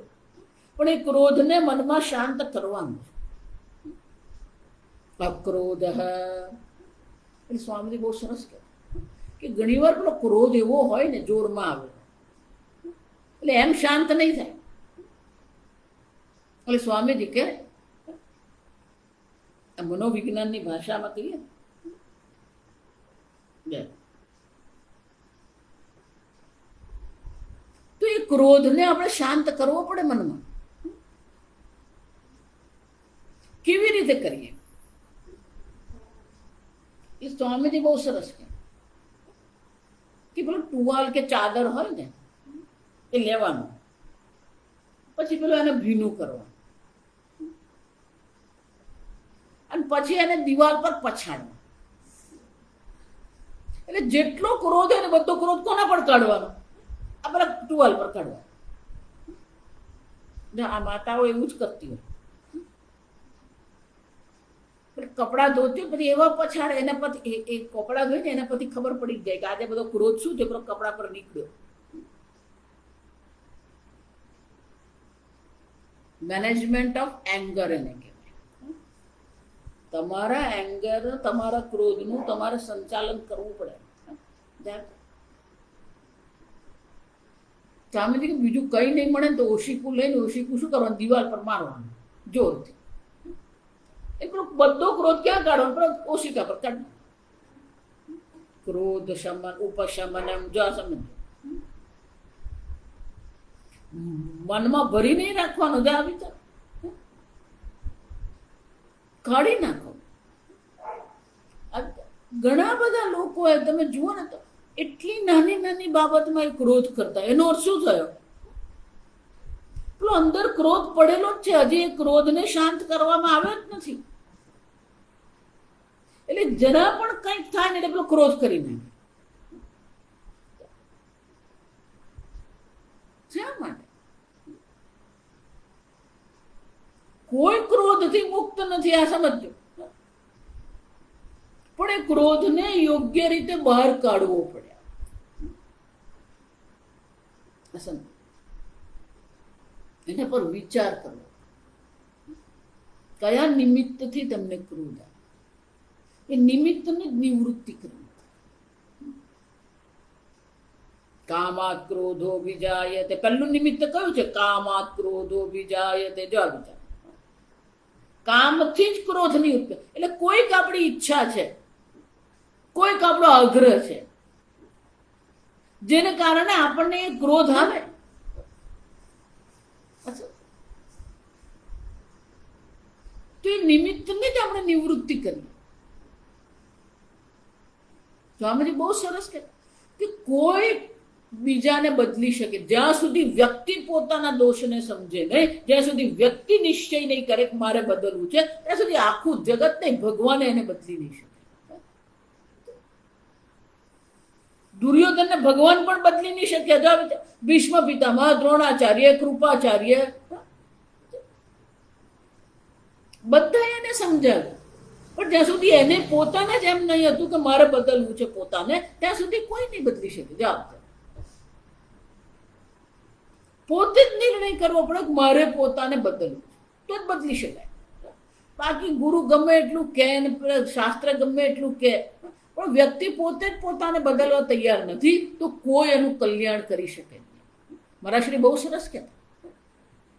પણ એ ક્રોધને મનમાં શાંત કરવાનું છે. અક્રોધ એટલે સ્વામીજી બહુ સરસ કહે કે ઘણી વાર પેલો ક્રોધ એવો હોય ને, જોરમાં આવે એટલે એમ શાંત નહીં થાય. એટલે સ્વામીજી કે મનોવિજ્ઞાનની ભાષામાં કહીએ તો એ ક્રોધને આપણે શાંત કરવો પડે મનમાં. કેવી રીતે કરીએ? એ સ્વામીજી બહુ સરસ કે પેલું ટુવાલ કે ચાદર હોય ને, એ લેવાનું, પછી પેલું એને ભીનું કરવાનું, અને પછી એને દિવાલ પર પછાડવાનું. એટલે જેટલો ક્રોધ હોય ને બધો ક્રોધ કોના પર કાઢવાનો? આ પેલા ટુવાલ પર કાઢવાનો. આ માતાઓ એવું જ કરતી હોય, કપડા ધોતી પછી એવા પછાડે, એના પછી એ કપડા ધોઈ ને એના પછી ખબર પડી જાય કે આજે બધો ક્રોધ શું છે, કપડા પર નીકળ્યો. મેનેજમેન્ટ ઓફ એંગર એને કહેવાય. તમારા એંગર, તમારા ક્રોધનું તમારે સંચાલન કરવું પડે. સ્વામીજી બીજું કઈ નહીં મળે ને તો ઓશીકું લઈને ઓશીકું શું કરવાનું? દિવાલ પર મારવાનું જોરથી. બધો ક્રોધ ક્યાં કાઢવાનો? ઓશિકા પર કાઢ. ક્રોધ શમન ઉપશમન એમ જો સમજ. મનમાં ભરી નહીં રાખવાનું, જ આવી તો કાઢી નાખો. ઘણા બધા લોકો તમે જુઓ ને તો એટલી નાની નાની બાબતમાં એ ક્રોધ કરતા. એનો અર્થ શું થયો? પેલો અંદર ક્રોધ પડેલો જ છે, હજી એ ક્રોધને શાંત કરવામાં આવ્યો જ નથી. એટલે જરા પણ કંઈક થાય ને એટલે પેલો ક્રોધ કરી નાખે. શા માટે? કોઈ ક્રોધથી મુક્ત નથી, આ સમજજો. પણ એ ક્રોધને યોગ્ય રીતે બહાર કાઢવો પડે. એના પર વિચાર કરવો, કયા નિમિત્તથી તમને ક્રોધ આવે, એ નિમિત્તની જ નિવૃત્તિ કરવી. કામાત ક્રોધો વિજાયતે, પહેલું નિમિત્ત કયું છે? કામાત ક્રોધો વિજાયતે. જો વિચાર, કામથી જ ક્રોધની ઉત્પત્તિ. એટલે કોઈક આપણી ઈચ્છા છે, કોઈક આપણો આગ્રહ છે, જેને કારણે આપણને ક્રોધ આવે. તો એ નિમિત્તની જ આપણે નિવૃત્તિ કરીએ. સ્વામીજી બહુ સરસ કે કોઈ બીજાને બદલી શકે જ્યાં સુધી વ્યક્તિ પોતાના દોષને સમજે નહીં, જ્યાં સુધી વ્યક્તિ નિશ્ચય નહીં કરે કે મારે બદલવું છે, ત્યાં સુધી આખું જગત નહીં, ભગવાને એને બદલી નહીં શકે. દુર્યોધનને ભગવાન પણ બદલી નહીં શક્યા. ભીષ્મ પિતામહ, દ્રોણાચાર્ય, કૃપાચાર્ય, બધા એને સમજાવ્યું, પણ જ્યાં સુધી એને પોતાને જ એમ નહીં હતું કે મારે બદલવું છે પોતાને, ત્યાં સુધી કોઈ નહીં બદલી શકે. જવાબ પોતે જ નિર્ણય કરવો પડે કે મારે પોતાને બદલવું તો જ બદલી શકાય. બાકી ગુરુ ગમે એટલું કહે ને શાસ્ત્ર ગમે એટલું કહે, પણ વ્યક્તિ પોતે જ પોતાને બદલવા તૈયાર નથી તો કોઈ એનું કલ્યાણ કરી શકે નહીં. મારા શ્રી બહુ સરસ કહેતા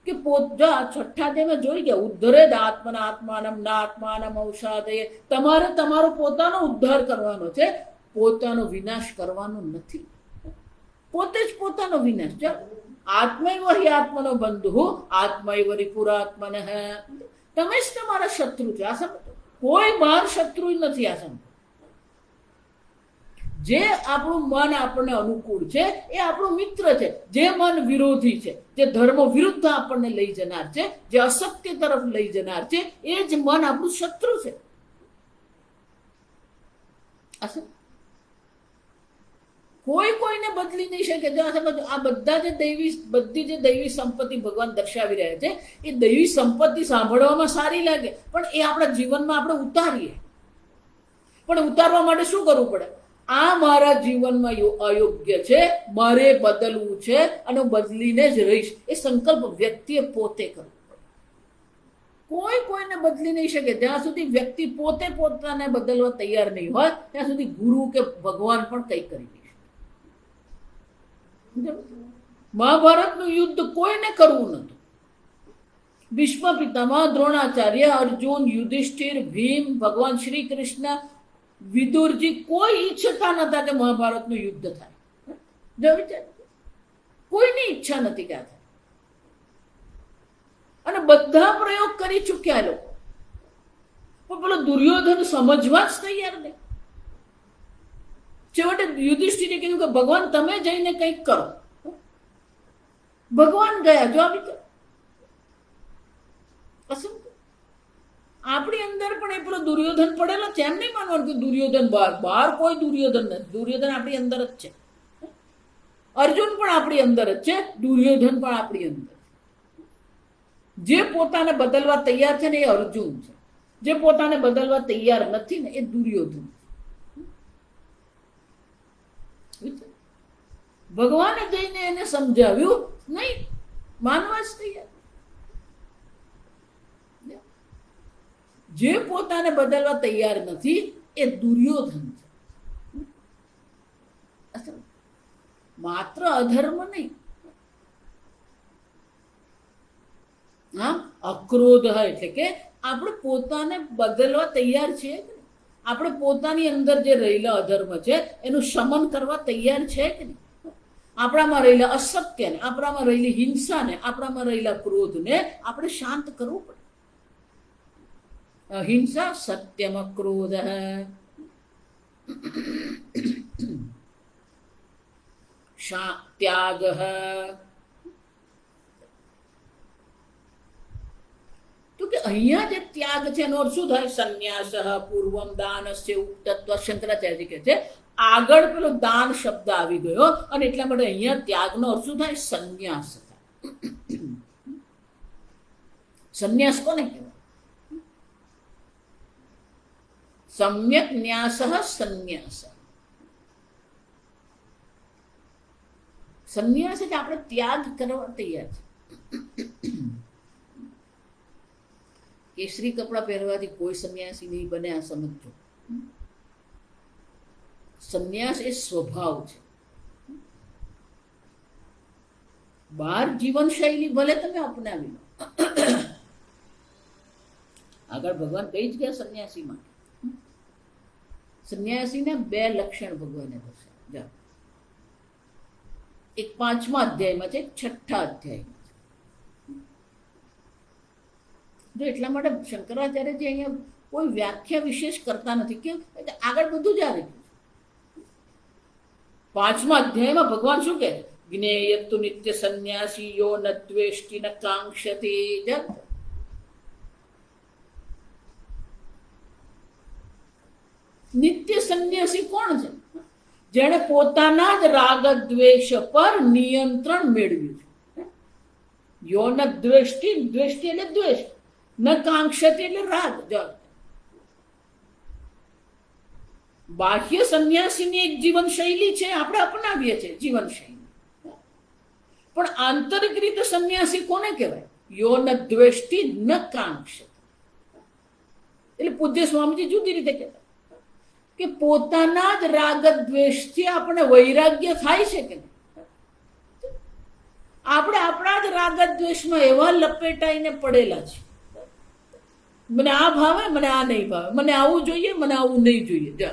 કે છઠ્ઠા અધ્યાયમાં જોઈ ગયા, ઉદ્ધરે આત્મના આત્માનમ ના આત્માનમ ઔષાદયે. તમારે તમારો પોતાનો ઉદ્ધાર કરવાનો છે, પોતાનો વિનાશ કરવાનો નથી. પોતે જ પોતાનો વિનાશ. આત્મૈવ હિ આત્મનો બંધુ આત્મૈવ રિપુરાત્મન. તમે જ તમારા શત્રુ છે. આ સમજો, કોઈ બહાર શત્રુ નથી. આ સમજો, જે આપણું મન આપણને અનુકૂળ છે એ આપણું મિત્ર છે. જે મન વિરોધી છે, જે ધર્મ વિરુદ્ધ આપણને લઈ જનાર છે, જે અસત્ય તરફ લઈ જનાર છે, એ જ મન આપણું શત્રુ છે. કોઈ કોઈને બદલી નહીં શકે. આ બધા જે બધી જે દૈવી સંપત્તિ ભગવાન દર્શાવી રહ્યા છે, એ દૈવી સંપત્તિ સાંભળવામાં સારી લાગે, પણ એ આપણા જીવનમાં આપણે ઉતારીએ. પણ ઉતારવા માટે શું કરવું પડે? આ મારા જીવનમાં અયોગ્ય છે, મારે બદલવું છે અને બદલીને જ રહીશ, એ સંકલ્પ વ્યક્તિએ પોતે કરવો પડે. કોઈ કોઈને બદલી નહીં શકે. જ્યાં સુધી વ્યક્તિ પોતે પોતાને બદલવા તૈયાર નહીં હોય, ત્યાં સુધી ગુરુ કે ભગવાન પણ કંઈ કરી નહીં શકે. મહાભારતનું યુદ્ધ કોઈને કરવું નતું. ભીષ્મ પિતામહ, દ્રોણાચાર્ય, અર્જુન, યુધિષ્ઠિર, ભીમ, ભગવાન શ્રી કૃષ્ણ, વિદુરજી કોઈ ઈચ્છતા નતા કે મહાભારતનું યુદ્ધ થાય. કોઈની ઈચ્છા નથી કે આ થાય. અને બધા પ્રયોગ કરી ચૂક્યા લોકો, પણ પેલો દુર્યોધન સમજવા જ તૈયાર નહીં. છેવટે યુધિષ્ઠિરે કીધું કે ભગવાન તમે જઈને કંઈક કરો. ભગવાન ગયા. જો આપણી અંદર પણ એ પેલો દુર્યોધન પડેલો છે. એમ નહીં માનવાનું કે દુર્યોધન બહાર કોઈ દુર્યોધન નથી. દુર્યોધન આપણી અંદર જ છે. અર્જુન પણ આપણી અંદર જ છે, દુર્યોધન પણ આપણી અંદર. જે પોતાને બદલવા તૈયાર છે ને એ અર્જુન છે. જે પોતાને બદલવા તૈયાર નથી ને એ દુર્યોધન. ભગવાને જઈને એને સમજાવ્યું નહીં, માનવા જ તૈયાર. જે પોતાને બદલવા તૈયાર નથી એ દુર્યોધન છે. માત્ર અધર્મ નહીં, હા, અક્રોધ એટલે કે આપણે પોતાને બદલવા તૈયાર છીએ. આપણે પોતાની અંદર જે રહેલા અધર્મ છે એનું શમન કરવા તૈયાર છે કે નહીં? આપણામાં રહેલા અસત્યને, આપણામાં રહેલી હિંસાને, આપણામાં રહેલા ક્રોધને આપણે શાંત કરવું પડે. અહિંસા સત્યમ ક્રોધ ત્યાગ. તો કે અહીંયા જે ત્યાગ છે એનો અર્થ શું થાય? સંન્યાસ પૂર્વમ દાનસ્ય ઉક્તત્વ. શંકરાચાર્ય કહે છે આગળ પેલો દાન શબ્દ આવી ગયો અને એટલા માટે અહીંયા ત્યાગનો અર્થ શું થાય? સંન્યાસ થાય. સંન્યાસ કોને કહેવાય? સમ્યક ન્યાસ સંન્યાસ. સંન્યાસ એટલે આપણે ત્યાગ કરવા તૈયાર છે. કેસરી કપડા પહેરવાથી કોઈ સંન્યાસી નહીં બને, આ સમજજો. સંન્યાસ એ સ્વભાવ છે. બહાર જીવનશૈલી ભલે તમે અપનાવી લો, આગળ ભગવાન કઈ જ ગયા સંન્યાસીમાં. સંન્યાસીને 2 લક્ષણ ભગવાને દર્શાવ્યા. એક 5મા અધ્યાયમાં છે, 6ઠા અધ્યાયમાં છે. જો એટલા માટે શંકરાચાર્યજી અહીંયા કોઈ વ્યાખ્યા વિશેષ કરતા નથી. કેમ? આગળ બધું જ આવે. 5મા અધ્યાયમાં ભગવાન શું કહે? જ્ઞેયતુ નિત્ય સંન્યાસી યો ન દ્વેષ્ટિ ન કાંક્ષતે. નિત્ય સંન્યાસી કોણ છે? જેણે પોતાના જ રાગ દ્વેષ પર નિયંત્રણ મેળવ્યું છે. યો ન દ્વેષ્ટિ, દ્વેષ્ટિ એટલે દ્વેષ, ન કાંક્ષતિ એટલે રાગ. બાહ્ય સંન્યાસીની એક જીવન શૈલી છે, આપણે અપનાવીએ છીએ જીવન શૈલી. પણ આંતરિક રીતે સંન્યાસી કોને કહેવાય? યો ન દ્વેષ્ટિ ન કાંક્ષતિ. એટલે પૂજ્ય સ્વામીજી જુદી રીતે કહેતા કે પોતાના જ રાગ દ્વેષથી આપણે વૈરાગ્ય થાય છે કે નહીં? આપણે આપણા જ રાગ દ્વેષમાં એવા લપેટાઈને પડેલા છે. મને આ ભાવે, મને આ નહીં ભાવે, મને આવું જોઈએ, મને આવું નહીં જોઈએ.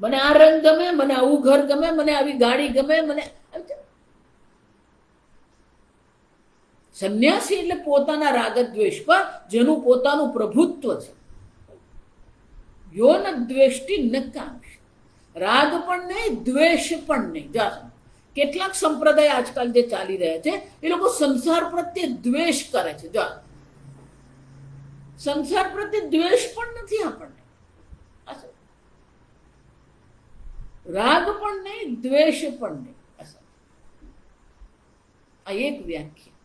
મને આ રંગ ગમે, મને આવું ઘર ગમે, મને આવી ગાડી ગમે. મને સંન્યાસી એટલે પોતાના રાગ દ્વેષ પર જેનું પોતાનું પ્રભુત્વ છે. યો ન દ્વેષ્ટિ ન કાંક્ષ. રાગ પણ નહીં, દ્વેષ પણ નહીં. કેટલાક સંપ્રદાય આજકાલ જે ચાલી રહ્યા છે એ લોકો સંસાર પ્રત્યે દ્વેષ કરે છે. સંસાર પ્રત્યે દ્વેષ પણ નથી આપણને. રાગ પણ નહીં, દ્વેષ પણ નહીં. આ એક વ્યાખ્યા.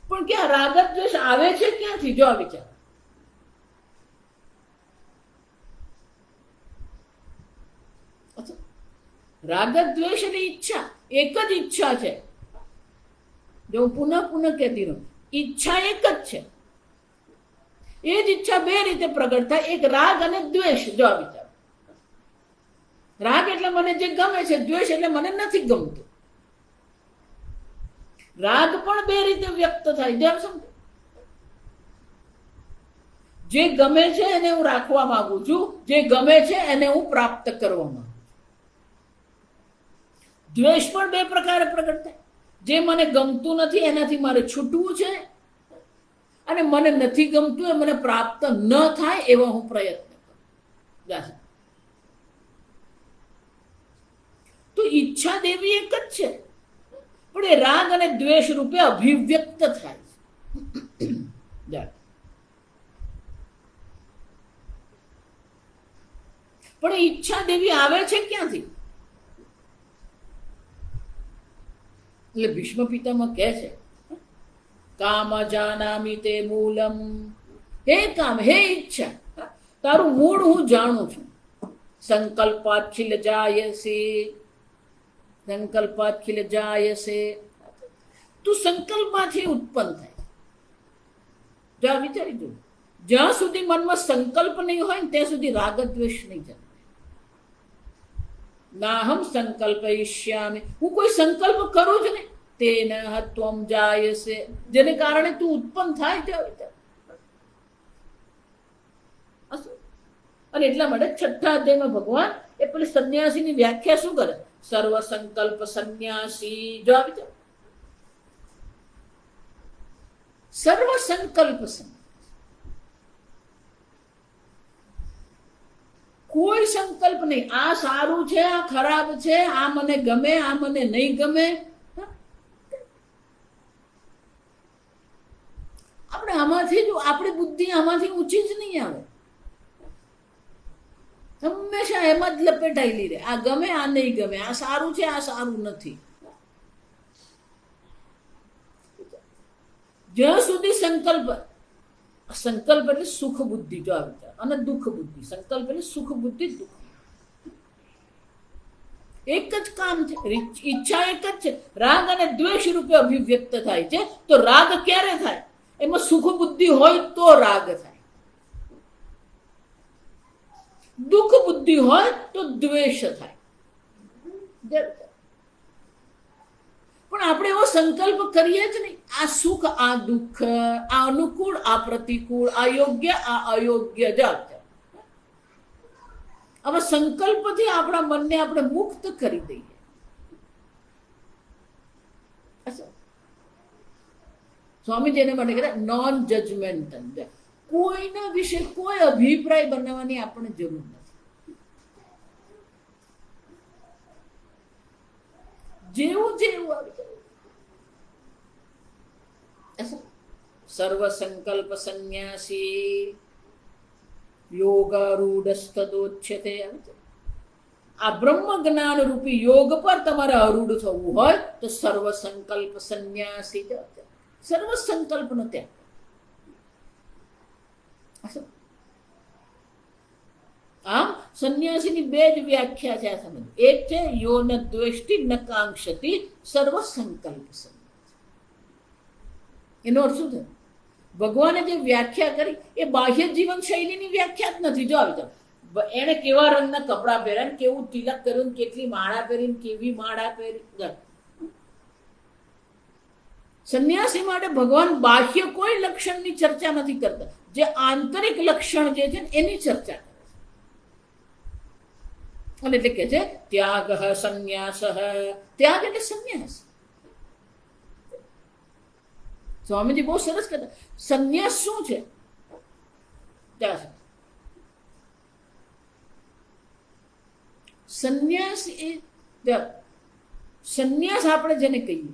પણ ક્યાં રાગ દ્વેષ આવે છે ક્યાંથી? જો આ વિચાર. રાગ દ્વેષ એટલે ઈચ્છા. એક જ ઈચ્છા છે. જો હું પુનઃ કહેતી રહું, ઈચ્છા એક જ છે. એ જ ઈચ્છા 2 રીતે પ્રગટ થાય, એક રાગ અને દ્વેષ. જો આ વિચાર. રાગ એટલે મને જે ગમે છે, દ્વેષ એટલે મને નથી ગમતું. રાગ પણ 2 રીતે વ્યક્ત થાય. જેમ સમજો, જે ગમે છે એને હું રાખવા માંગુ છું, જે ગમે છે એને હું પ્રાપ્ત કરવા માંગુ. દ્વેષ પણ 2 પ્રકારે પ્રગટ થાય. જે મને ગમતું નથી એનાથી મારે છૂટવું છે, અને મને નથી ગમતું એ મને પ્રાપ્ત ન થાય એવો હું પ્રયત્ન કરું. તો ઈચ્છા દેવી એક જ છે, પણ એ રાગ અને દ્વેષ રૂપે અભિવ્યક્ત થાય છે. પણ ઈચ્છા દેવી આવે છે ક્યાંથી? એટલે ભીષ્મ પિતામહ કહે છે, કામ જાનામિ તે મૂલમ. હે કામ, હે ઈચ્છા, તારું મૂળ હું જાણું છું. સંકલ્પાખિલ જાયસે, સંકલ્પાખિલ જાયસે. તું સંકલ્પમાંથી ઉત્પન્ન થાય. જા વિચારી જો, જ્યાં સુધી મનમાં સંકલ્પ નહીં હોય ને ત્યાં સુધી રાગ દ્વેષ નહીં જન્મે. નાહમ સંકલ્પયિષ્યામિ. હું કોઈ સંકલ્પ કરું જ નહીં. તેન ત્વમ જાયસે, જેને કારણે તું ઉત્પન્ન થાય. અને એટલા માટે 6ઠા અધ્યાયમાં ભગવાન એ પેલી સંન્યાસીની વ્યાખ્યા શું કરે? સર્વ સંકલ્પ સંન્યાસી. જો આવી જાવ, સર્વ સંકલ્પ સંન્યાસી. કોઈ સંકલ્પ નહીં. આ સારું છે, આ ખરાબ છે, આ મને ગમે, આ મને નહીં ગમે. પહેલાથી જ આપણી બુદ્ધિ આમાંથી ઊંચી જ નહીં આવે, હંમેશા એમાં જ લપેટાયેલી રહે. આ ગમે, આ નહીં ગમે, આ સારું છે, આ સારું નથી. જ્યાં સુધી સંકલ્પ એટલે સુખ બુદ્ધિ, જો આ વિચાર, અને દુઃખ બુદ્ધિ. સંકલ્પ એટલે સુખ બુદ્ધિ, દુઃખ. એક જ કામ છે, ઈચ્છા એક જ છે. રાગ અને દ્વેષ રૂપે અભિવ્યક્ત થાય છે. તો રાગ ક્યારે થાય? એમાં સુખ બુદ્ધિ હોય તો રાગ થાય, દુઃખ બુદ્ધિ હોય તો દ્વેષ થાય. પણ આપણે એવો સંકલ્પ કરીએ જ નહીં, આ સુખ, આ દુઃખ, આ અનુકૂળ, આ પ્રતિકૂળ, આ યોગ્ય, આ અયોગ્ય. જ હવે સંકલ્પથી આપણા મનને આપણે મુક્ત કરી દઈએ. સ્વામીજીને માટે કહેતા નોન જજમેન્ટલ, કોઈના વિશે કોઈ અભિપ્રાય બનાવવાની આપણે જરૂર નથી. જેવું છે એવું આવી જાય. સર્વ સંકલ્પ સંન્યાસી યોગારૂઢસ્તદોચ્યતે. આ બ્રહ્મ જ્ઞાન રૂપી યોગ પર તમારે આરૂઢ થવું હોય તો સર્વ સંકલ્પ સંન્યાસી, સર્વ સંકલ્પનો ત્યાગ. આમ સંન્યાસીની બે જ વ્યાખ્યા છે. આ સમજ એક છે યો ન દ્વેષ્ટિ ન કાંક્ષતિ સર્વ સંકલ્પ સંન્યાસી. એનો અર્થ શું થયો? ભગવાને જે વ્યાખ્યા કરી એ બાહ્ય જીવન શૈલીની વ્યાખ્યા જ નથી. જો આવી જાવ, એને કેવા રંગના કપડા પહેર્યા, કેવું તિલક કર્યું, કેટલી માળા પહેરીને, કેવી માળા પહેરી. સંન્યાસી માટે ભગવાન બાહ્ય કોઈ લક્ષણની ચર્ચા નથી કરતા, જે આંતરિક લક્ષણ જે છે એની ચર્ચા કરે છે. અને એટલે કે છે ત્યાગ સંન્યાસ. ત્યાગ એટલે સંન્યાસ. સ્વામીજી બહુ સરસ કહેતા, સંન્યાસ શું છે? સંન્યાસ એ સંન્યાસ આપણે જેને કહીએ,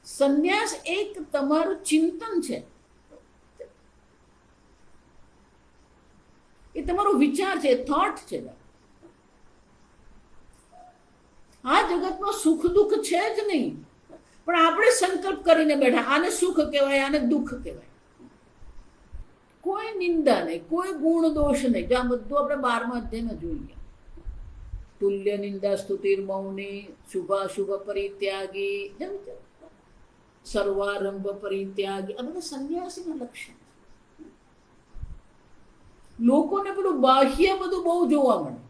સંન્યાસ એક તમારું ચિંતન છે, એ તમારો વિચાર છે, થોટ છે. આ જગતમાં સુખ દુઃખ છે જ નહીં, પણ આપણે સંકલ્પ કરીને બેઠા, આને સુખ કહેવાય, આને દુઃખ કહેવાય. કોઈ નિંદા નહીં, કોઈ ગુણ દોષ નહીં. જ્યાં બધું આપણે 12મા અધ્યાયમાં જોઈએ. તુલ્ય નિંદા સ્તુતિર મૌની, શુભાશુભ પરિત્યાગી, સર્વારંભ પરિત્યાગી. આ બધા સંન્યાસીના લક્ષણ. લોકોને પેલું બાહ્ય બધું બહુ જોવા મળે.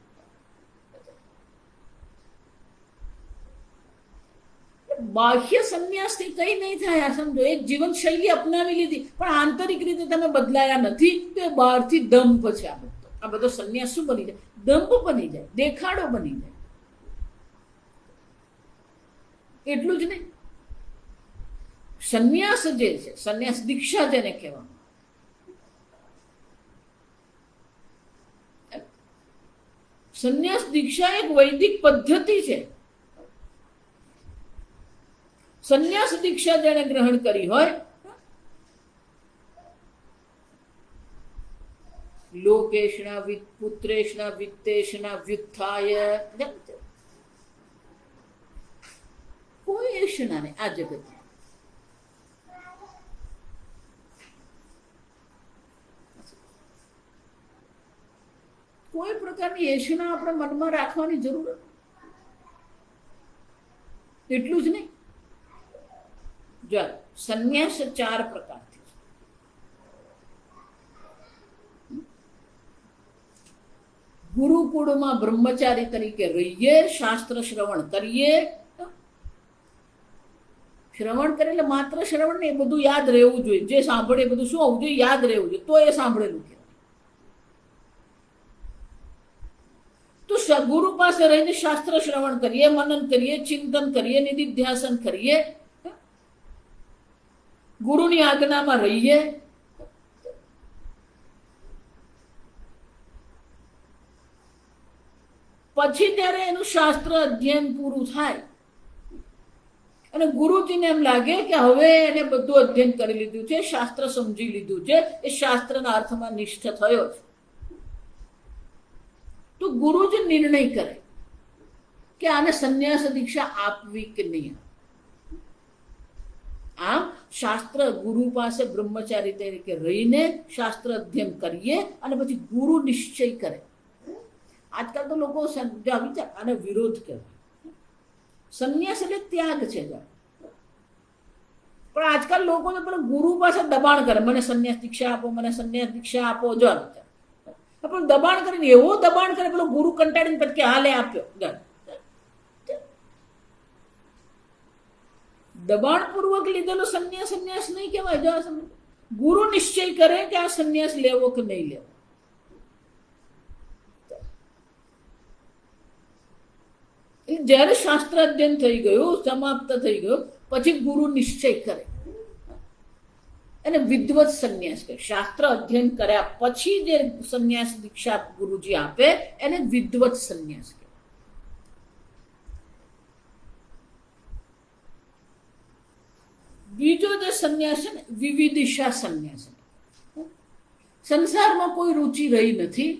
બાહ્ય સંન્યાસથી કઈ નહીં થાય. આ સમજો, એક જીવન શૈલી અપનાવી લીધી પણ આંતરિક રીતે તમે બદલાયા નથી, તો એ બહારથી દંભ છે. આ બધો સંન્યાસ શું બની જાય? દંભ બની જાય, દેખાડો બની જાય. એટલું જ નહીં, સંન્યાસ જે છે, સંન્યાસ દીક્ષા જેને કહેવામાં, સંન્યાસ દીક્ષા એક વૈદિક પદ્ધતિ છે. સંન્યાસ દીક્ષા જેને ગ્રહણ કરી હોય, લોકેશના પુત્રેશના વિત્તેશના વ્યુત્થાય, કોઈ એશના નહીં આ જગત. કોઈ પ્રકારની એશના આપણે મનમાં રાખવાની જરૂર નથી. એટલું જ નહીં, જો સંન્યાસ 4 પ્રકારથી છે. ગુરુકુળમાં બ્રહ્મચારી તરીકે રહીએ, શાસ્ત્ર શ્રવણ કરીએ. શ્રવણ કરે એટલે માત્ર શ્રવણ ને, એ બધું યાદ રહેવું જોઈએ. જે સાંભળે એ બધું શું હોવું જોઈએ? યાદ રહેવું જોઈએ. તો એ સાંભળેલું કહેવાય. તો ગુરુ પાસે રહીને શાસ્ત્ર શ્રવણ કરીએ, મનન કરીએ, ચિંતન કરીએ, નિધિધ્યાસન કરીએ, ગુરુની આજ્ઞામાં રહીએ. પછી ત્યારે એનું શાસ્ત્ર અધ્યયન પૂરું થાય અને ગુરુજીને એમ લાગે કે હવે એને બધું અધ્યયન કરી લીધું છે, શાસ્ત્ર સમજી લીધું છે, એ શાસ્ત્રના અર્થમાં નિષ્ઠ થયો છે, તો ગુરુજી નિર્ણય કરે કે આને સંન્યાસ દીક્ષા આપવી કે નહીં. આમ શાસ્ત્ર ગુરુ પાસે બ્રહ્મચારી તરીકે રહીને શાસ્ત્ર અધ્યયન કરીએ અને પછી ગુરુ નિશ્ચય કરે. આજકાલ તો લોકો વિચાર આને વિરોધ કહેવાય. સંન્યાસ એટલે ત્યાગ છે, પણ આજકાલ લોકો પેલા ગુરુ પાસે દબાણ કરે, મને સંન્યાસ દીક્ષા આપો, મને સંન્યાસ દીક્ષા આપો. જો પણ દબાણ કરીને એવો દબાણ કરે પેલો ગુરુ કંટાળીને પછી કે હાલે આપ્યો. દબાણપૂર્વક લીધેલો સંન્યાસ સંન્યાસ નહીં કહેવાય. જો ગુરુ નિશ્ચય કરે કે આ સંન્યાસ લેવો કે નહીં લેવો. જ્યારે શાસ્ત્ર અધ્યયન થઈ ગયું, સમાપ્ત થઈ ગયું, પછી ગુરુ નિશ્ચય કરે અને વિદ્વત સંન્યાસ કરે. શાસ્ત્ર અધ્યયન કર્યા પછી જે સંન્યાસ દીક્ષા ગુરુજી આપે એને વિદ્વત સંન્યાસ કહે. બીજો જે સંન્યાસ છે ને વિવિદિશા સંન્યાસ. સંસારમાં કોઈ રુચિ રહી નથી,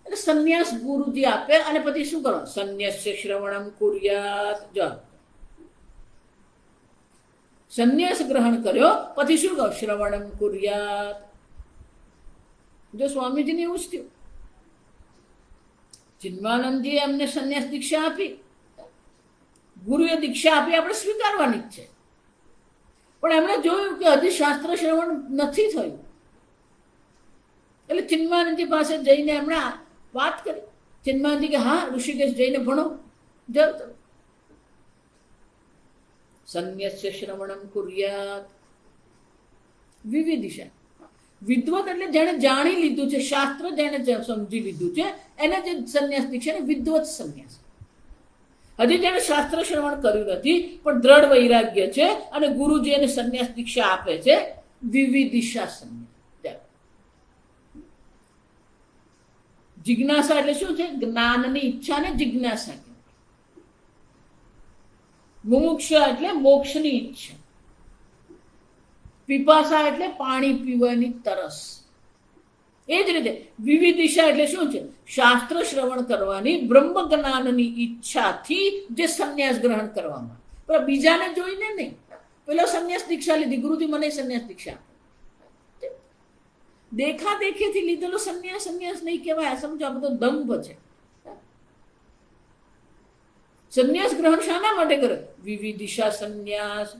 સંન્યાસ ગુરુજી આપે અને પછી શું કરો? સંન્યાસ શ્રવણમ કુર્યાત. જો સંન્યાસ ગ્રહણ કર્યો પછી શું કહો? શ્રવણમ કુર્યાત. જો સ્વામીજીને એવું જ થયું, ચિન્માનંદજીએ અમને સંન્યાસ દીક્ષા આપી, ગુરુએ દીક્ષા આપી, આપણે સ્વીકારવાની જ છે, પણ એમણે જોયું કે હજી શાસ્ત્ર શ્રવણ નથી થયું, એટલે ચિન્માનંદજી પાસે જઈને એમણે વાત કરી. ચિન્માનંદજી કે હા, ઋષિકેશ જઈને ભણો. જરૂર. સંન્યસ્ય શ્રવણમ કુર્યાત. વિવિદિશા. વિદ્વત એટલે જેણે જાણી લીધું છે, શાસ્ત્ર જેણે સમજી લીધું છે, એને જે સંન્યાસ દીક્ષા ને વિદ્વત સંન્યાસ. હજી જેણે શાસ્ત્ર શ્રવણ કર્યું નથી પણ દ્રઢ વૈરાગ્ય છે અને ગુરુજી એને સંન્યાસ દીક્ષા આપે છે, વિવિદિશા સંન્યાસ. જિજ્ઞાસા એટલે શું છે? જ્ઞાનની ઈચ્છા ને જિજ્ઞાસા. મુમુક્ષા એટલે મોક્ષની ઈચ્છા. પીપાસા એટલે પાણી પીવાની તરસ. એ જ રીતે વિવિદિશા એટલે શું છે? શાસ્ત્ર શ્રવણ કરવાની બ્રહ્મ જ્ઞાનની ઈચ્છાથી જે સંન્યાસ ગ્રહણ કરવામાં. પણ બીજાને જોઈને નહીં. પેલો સંન્યાસ દીક્ષા લીધી, ગુરુજી મને સંન્યાસ દીક્ષા. દેખા દેખીથી લીધેલો સંન્યાસ સંન્યાસ નહીં કહેવાય. સમજો, આ બધો દંભ છે. સંન્યાસ ગ્રહણ શાના માટે કરે? વિવિદિશા સંન્યાસ.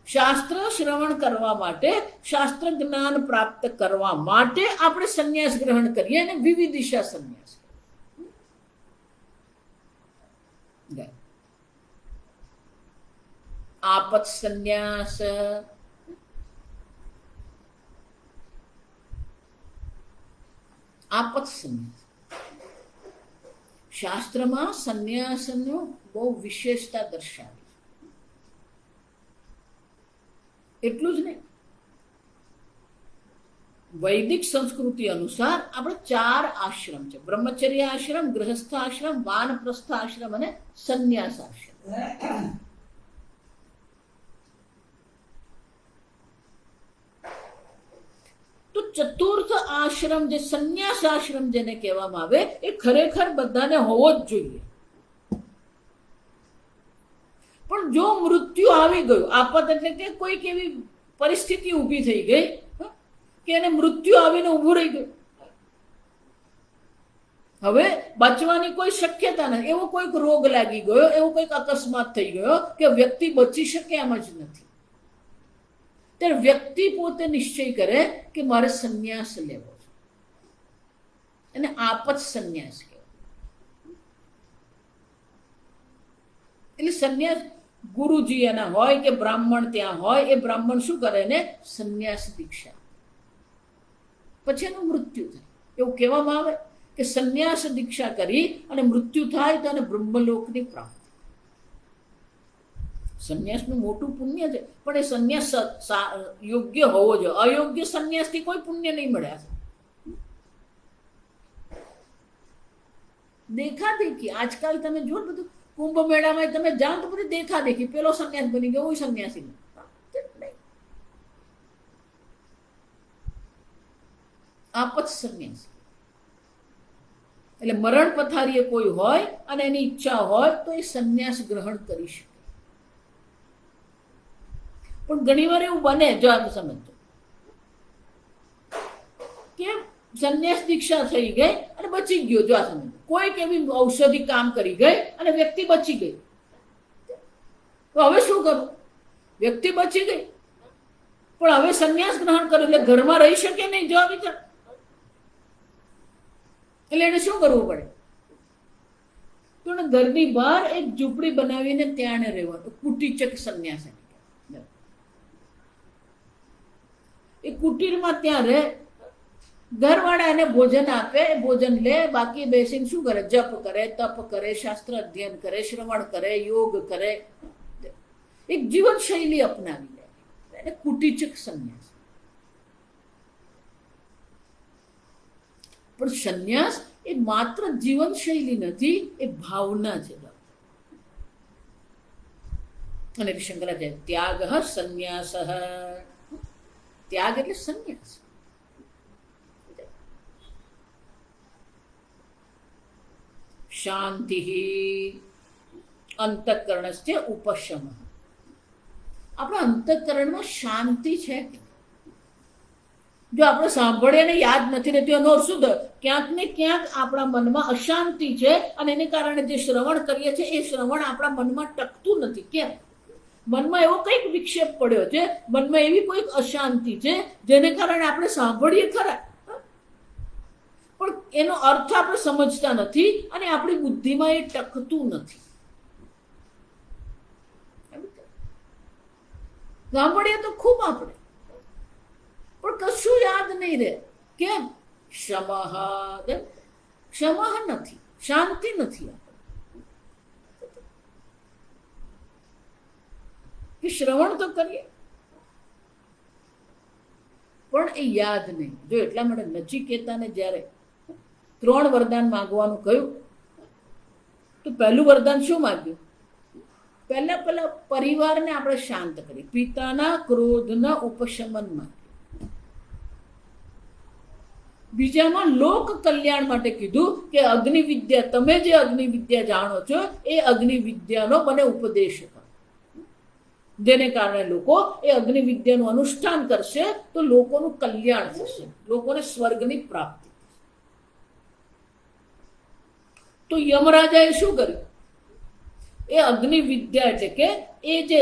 શાસ્ત્ર શ્રવણ કરવા માટે, શાસ્ત્ર જ્ઞાન પ્રાપ્ત કરવા માટે આપણે સંન્યાસ ગ્રહણ કરીએ અને વિવિદિશા સંન્યાસ. આપત સંન્યાસ. આપત સંન્યાસ. શાસ્ત્રમાં સંન્યાસનો બહુ વિશેષતા દર્શાવી. એટલું જ નહીં, વૈદિક સંસ્કૃતિ અનુસાર આપણે 4 આશ્રમ છે: બ્રહ્મચર્ય આશ્રમ, ગૃહસ્થ આશ્રમ, વાનપ્રસ્થ આશ્રમ અને સંન્યાસ આશ્રમ. તો ચતુર્થ આશ્રમ જે સંન્યાસ આશ્રમ જેને કહેવામાં આવે એ ખરેખર બધાને હોવો જ જોઈએ. પણ જો મૃત્યુ આવી ગયું, આપત એટલે કે કોઈક એવી પરિસ્થિતિ ઊભી થઈ ગઈ કે એને મૃત્યુ આવીને ઊભું રહી ગયું, હવે બચવાની કોઈ શક્યતા નથી, એવો કોઈક રોગ લાગી ગયો, એવો કોઈક અકસ્માત થઈ ગયો કે વ્યક્તિ બચી શકે એમ જ નથી, ત્યારે વ્યક્તિ પોતે નિશ્ચય કરે કે મારે સંન્યાસ લેવો છે. એને આપત સંન્યાસ કહેવાય. એટલે સંન્યાસ ગુરુજી એના હોય કે બ્રાહ્મણ ત્યાં હોય, એ બ્રાહ્મણ શું કરે ને? સંન્યાસ દીક્ષા. પછી એનું મૃત્યુ થાય. એવું કહેવામાં આવે કે સંન્યાસ દીક્ષા કરી અને મૃત્યુ થાય તો એને બ્રહ્મલોકની પ્રાપ્તિ. સંન્યાસનું મોટું પુણ્ય છે, પણ એ સંન્યાસ યોગ્ય હોવો જોઈએ. અયોગ્ય સંન્યાસથી કોઈ પુણ્ય નહીં મળે. દેખા દેખી આજકાલ તમે જુઓ, બધું કુંભ મેળામાં તમે જાઓ તો બધી દેખા દેખી, પેલો સંન્યાસ બની ગયો, હું સંન્યાસી નહીં. આપત સંન્યાસ એટલે મરણ પથારીએ કોઈ હોય અને એની ઈચ્છા હોય તો એ સંન્યાસ ગ્રહણ કરી શકે. પણ ઘણીવાર એવું બને, જો આમ સમજો કે સંન્યાસ દીક્ષા થઈ ગઈ અને બચી ગયો. જો આ સમજો કોઈક એવી ઔષધિ કામ કરી ગઈ અને વ્યક્તિ બચી ગઈ, તો હવે શું કરવું? વ્યક્તિ બચી ગઈ પણ હવે સંન્યાસ ગ્રહણ કર્યું એટલે ઘરમાં રહી શકે નહીં. જો વિચાર, એટલે એને શું કરવું પડે? તો ઘરની બહાર એક ઝૂંપડી બનાવીને ત્યાં રહેવાનું, કુટીચક સંન્યાસ. એ કુટીરમાં ત્યાં રહે, ઘરવાળા એને ભોજન આપે, ભોજન લે, બાકી બેસીને શું કરે? જપ કરે, તપ કરે, શાસ્ત્ર અધ્યયન કરે, શ્રવણ કરે, યોગ કરે, એક જીવન શૈલી અપનાવી લે. એને કુટીચક સંન્યાસ. પણ સંન્યાસ એ માત્ર જીવન શૈલી નથી, એ ભાવના છે. અને શંકરાચાર્ય ત્યાગ સંન્યાસ, ત્યાગ એટલે સંન્યાસ. શાંતિ અંતઃકરણસ્ય ઉપશમ. આપણા અંતઃકરણમાં શાંતિ છે. જો આપણે સાંભળીએ ને યાદ નથી રહેતી એનો અર્થ શું? ક્યાંક ને ક્યાંક આપણા મનમાં અશાંતિ છે અને એને કારણે જે શ્રવણ કરીએ છીએ એ શ્રવણ આપણા મનમાં ટકતું નથી. કેમ? મનમાં એવો કંઈક વિક્ષેપ પડ્યો છે, મનમાં એવી કોઈક અશાંતિ છે જેને કારણે આપણે સાંભળીએ ખરા પણ એનો અર્થ આપણે સમજતા નથી અને આપણી બુદ્ધિમાં એ ટકતું નથી. સાંભળીએ તો ખૂબ આપણે, પણ કશું યાદ નહીં રહે. કેમ? ક્ષમા નથી, શાંતિ નથી. કે શ્રવણ તો કરીએ પણ એ યાદ નહીં. જો એટલા માટે નચિકેતાને જ્યારે 3 વરદાન માંગવાનું કહ્યું તો પહેલું વરદાન શું માંગ્યું? પહેલા પરિવારને આપણે શાંત કરી, પિતાના ક્રોધના ઉપશમન માંગ્યું. બીજામાં લોક કલ્યાણ માટે કીધું કે અગ્નિ વિદ્યા, તમે જે અગ્નિ વિદ્યા જાણો છો એ અગ્નિ વિદ્યાનો મને ઉપદેશ કરો, જેને કારણે લોકો એ અગ્નિ વિદ્યાનું અનુષ્ઠાન કરશે તો લોકોનું કલ્યાણ થશે, લોકોને સ્વર્ગની પ્રાપ્તિ. તો યમરાજાએ શું કર્યું? એ અગ્નિ વિદ્યા એટલે કે એ જે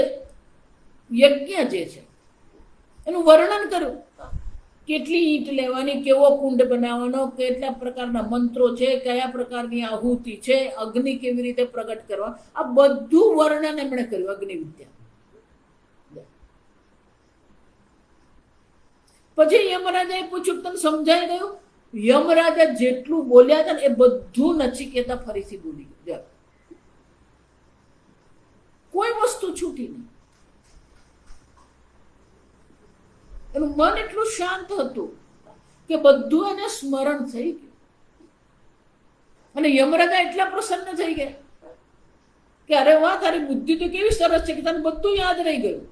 યજ્ઞ જે છે એનું વર્ણન કર્યું. કેટલી ઈંટ લેવાની, કેવો કુંડ બનાવવાનો, કેટલા પ્રકારના મંત્રો છે, કયા પ્રકારની આહુતિ છે, અગ્નિ કેવી રીતે પ્રગટ કરવા, આ બધું વર્ણન એમણે કર્યું અગ્નિ વિદ્યા. પછી યમરાજાએ પૂછ્યું તને સમજાઈ ગયું? યમરાજા જેટલું બોલ્યા હતા ને એ બધું નચિકેતા ફરીથી બોલી ગયું. કોઈ વસ્તુ છૂટી નહીં. એનું મન એટલું શાંત હતું કે બધું એને સ્મરણ થઈ ગયું. અને યમરાજા એટલા પ્રસન્ન થઈ ગયા કે અરે વાહ, તારી બુદ્ધિ તો કેવી સરસ છે કે તને બધું યાદ રહી ગયું.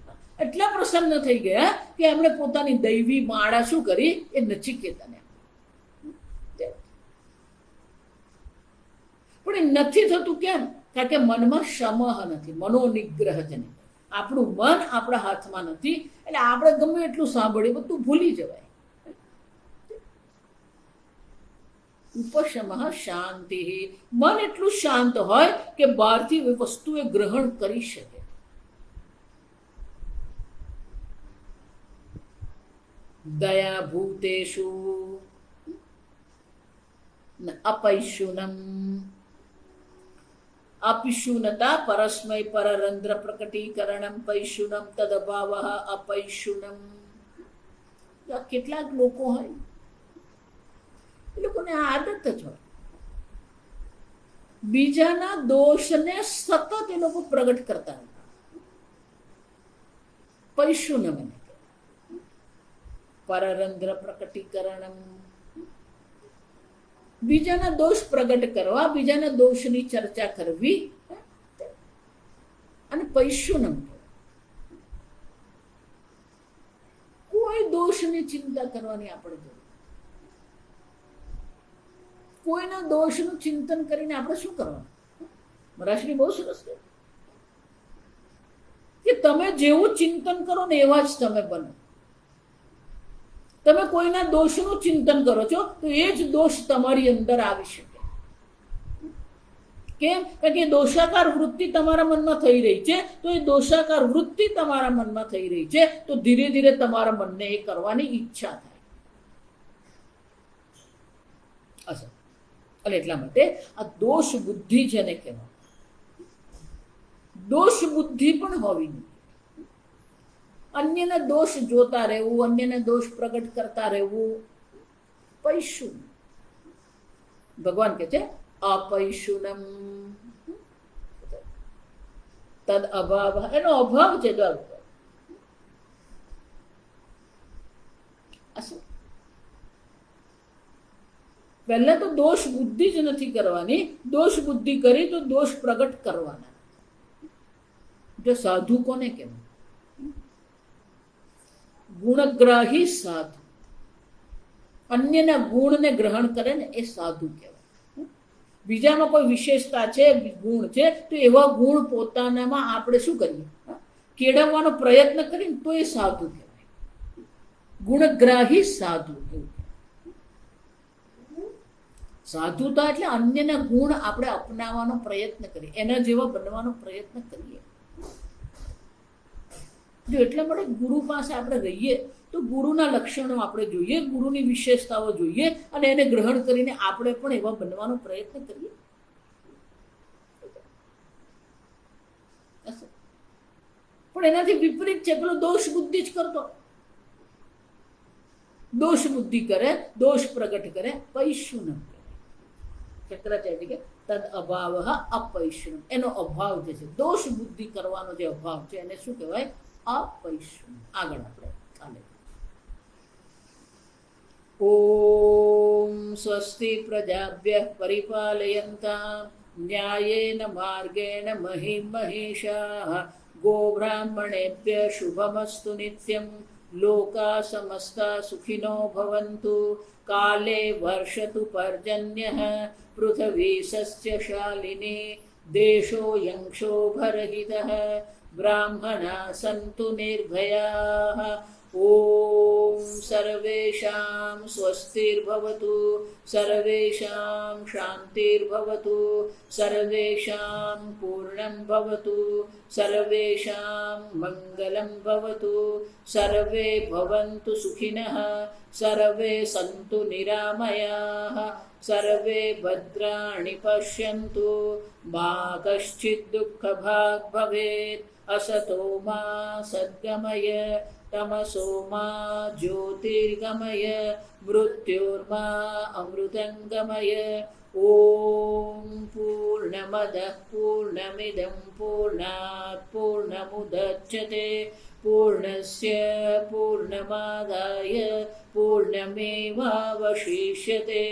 એટલા પ્રસન્ન થઈ ગયા કે એમણે પોતાની દૈવી માળા શું કરી? એ નચિકેતાને. પણ એ નથી થતું. કેમ? કારણ કે મનમાં શમહ નથી, મનોનિગ્રહ જ નહીં. આપણું મન આપણા હાથમાં નથી, એટલે આપણે ગમે એટલું સાંભળીએ બધું ભૂલી જવાય. ઉપશમઃ શાંતિ. મન એટલું શાંત હોય કે બહારથી વસ્તુ એ ગ્રહણ કરી શકે. દયા ભૂતેષુ અપૈશુનમ. અપિશુનતા પરસ્મય પરરંધ્ર પ્રકટીકરણમ પૈશુનમ તદભાવ અપૈશુનમ. કેટલાક લોકો હોય એ લોકોને આદત જ હોય બીજાના દોષને સતત એ લોકો પ્રગટ કરતા હોય. પૈશુનમ પરરંધ્ર પ્રકટીકરણમ. બીજાના દોષ પ્રગટ કરવા, બીજાના દોષની ચર્ચા કરવી, અને પૈશુનમ. કોઈ દોષની ચિંતા કરવાની આપણે જરૂર. કોઈના દોષનું ચિંતન કરીને આપણે શું કરવાનું? મરાશ્રી બહુ સરસ છે કે તમે જેવું ચિંતન કરો ને એવા જ તમે બનો. તમે કોઈના દોષનું ચિંતન કરો છો તો એ જ દોષ તમારી અંદર આવી શકે. કેમ? કારણ કે દોષાકાર વૃત્તિ તમારા મનમાં થઈ રહી છે. તો એ દોષાકાર વૃત્તિ તમારા મનમાં થઈ રહી છે તો ધીરે ધીરે તમારા મનને એ કરવાની ઈચ્છા થાય. અસર. અને એટલા માટે આ દોષ બુદ્ધિ જેને કહેવાય, દોષ બુદ્ધિ પણ હોવી જોઈએ. અન્યના દોષ જોતા રહેવું, અન્યના દોષ પ્રગટ કરતા રહેવું પૈશું. ભગવાન કહે છે અપૈશુનમ તદ અભાવ. એનો અભાવ છે. પહેલા તો દોષ બુદ્ધિ જ નથી કરવાની. દોષ બુદ્ધિ કરી તો દોષ પ્રગટ કરવાના. જો સાધુ કોને કહેવાય? ગુણગ્રાહી સાધુ. અન્યના ગુણને ગ્રહણ કરે ને એ સાધુ કહેવાય. બીજામાં કોઈ વિશેષતા છે, ગુણ છે, તો એવા ગુણ પોતાનામાં આપણે શું કરીએ? કેળવવાનો પ્રયત્ન કરીએ તો એ સાધુ કહેવાય. ગુણગ્રાહી સાધુ. સાધુતા એટલે અન્યના ગુણ આપણે અપનાવવાનો પ્રયત્ન કરીએ, એના જેવા બનવાનો પ્રયત્ન કરીએ. જો એટલા માટે ગુરુ પાસે આપણે રહીએ તો ગુરુના લક્ષણો આપણે જોઈએ, ગુરુની વિશેષતાઓ જોઈએ અને એને ગ્રહણ કરીને આપણે પણ એવા બનવાનો પ્રયત્ન કરીએ. પણ એનાથી વિપરીત છે પેલો દોષ બુદ્ધિ જ કરતો. દોષ બુદ્ધિ કરે, દોષ પ્રગટ કરે, પૈશુનમ. શંકરાચાર્ય કે તદ અભાવ અપૈશુનમ. એનો અભાવ જે છે, દોષ બુદ્ધિ કરવાનો જે અભાવ છે એને શું કહેવાય? અપૈશુનમ. આગળ આપણે ચાલે. ઓમ સ્વસ્તિ પ્રજાભ્યઃ પરિપાલયન્તાં ન્યાયેન માર્ગેણ મહિં મહિષાઃ ગોબ્રાહ્મણેભ્યઃ શુભમસ્તુ નિત્યં લોકા સમસ્તા સુખિનો ભવन्तુ કાલે વર્ષતુ પર્જન્યઃ પૃથ્વી સસ્યશાલિની દેશોऽયં ક્ષોભરહિતઃ બ્રાહ્મણા સંતુ નિર્ભયાઃ. ઓમ સર્વેષાં સ્વસ્તિર્ભવતુ, સર્વેષાં શાંતિર્ભવતુ, સર્વેષાં પૂર્ણં ભવતુ, સર્વેષાં મંગલં ભવતુ, સર્વે ભવन्तુ સુખિનઃ, સર્વે સन्तુ નિરામયાઃ, સર્વે ભદ્રાણિ પશ્યन्तુ, મા કશ્ચિદ દુઃખભાગ ભવેत्. અસતો મા સદ્ગમય, તમસો મા જ્યોતિર્ગમય, મૃત્યોર્મા અમૃતંગમય. ઓમ પૂર્ણમદઃ પૂર્ણમિદં પૂર્ણાત પૂર્ણમુદચ્યતે પૂર્ણસ્ય પૂર્ણમાદાય પૂર્ણમેવાવશિષ્યતે.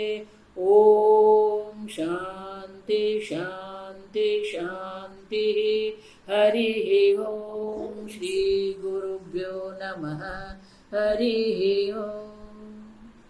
ઓમ શાંતિ શાંતિ શાંતિ. હરિ ઓમ. શ્રી ગુરુભ્યો નમઃ. હરિ ઓમ.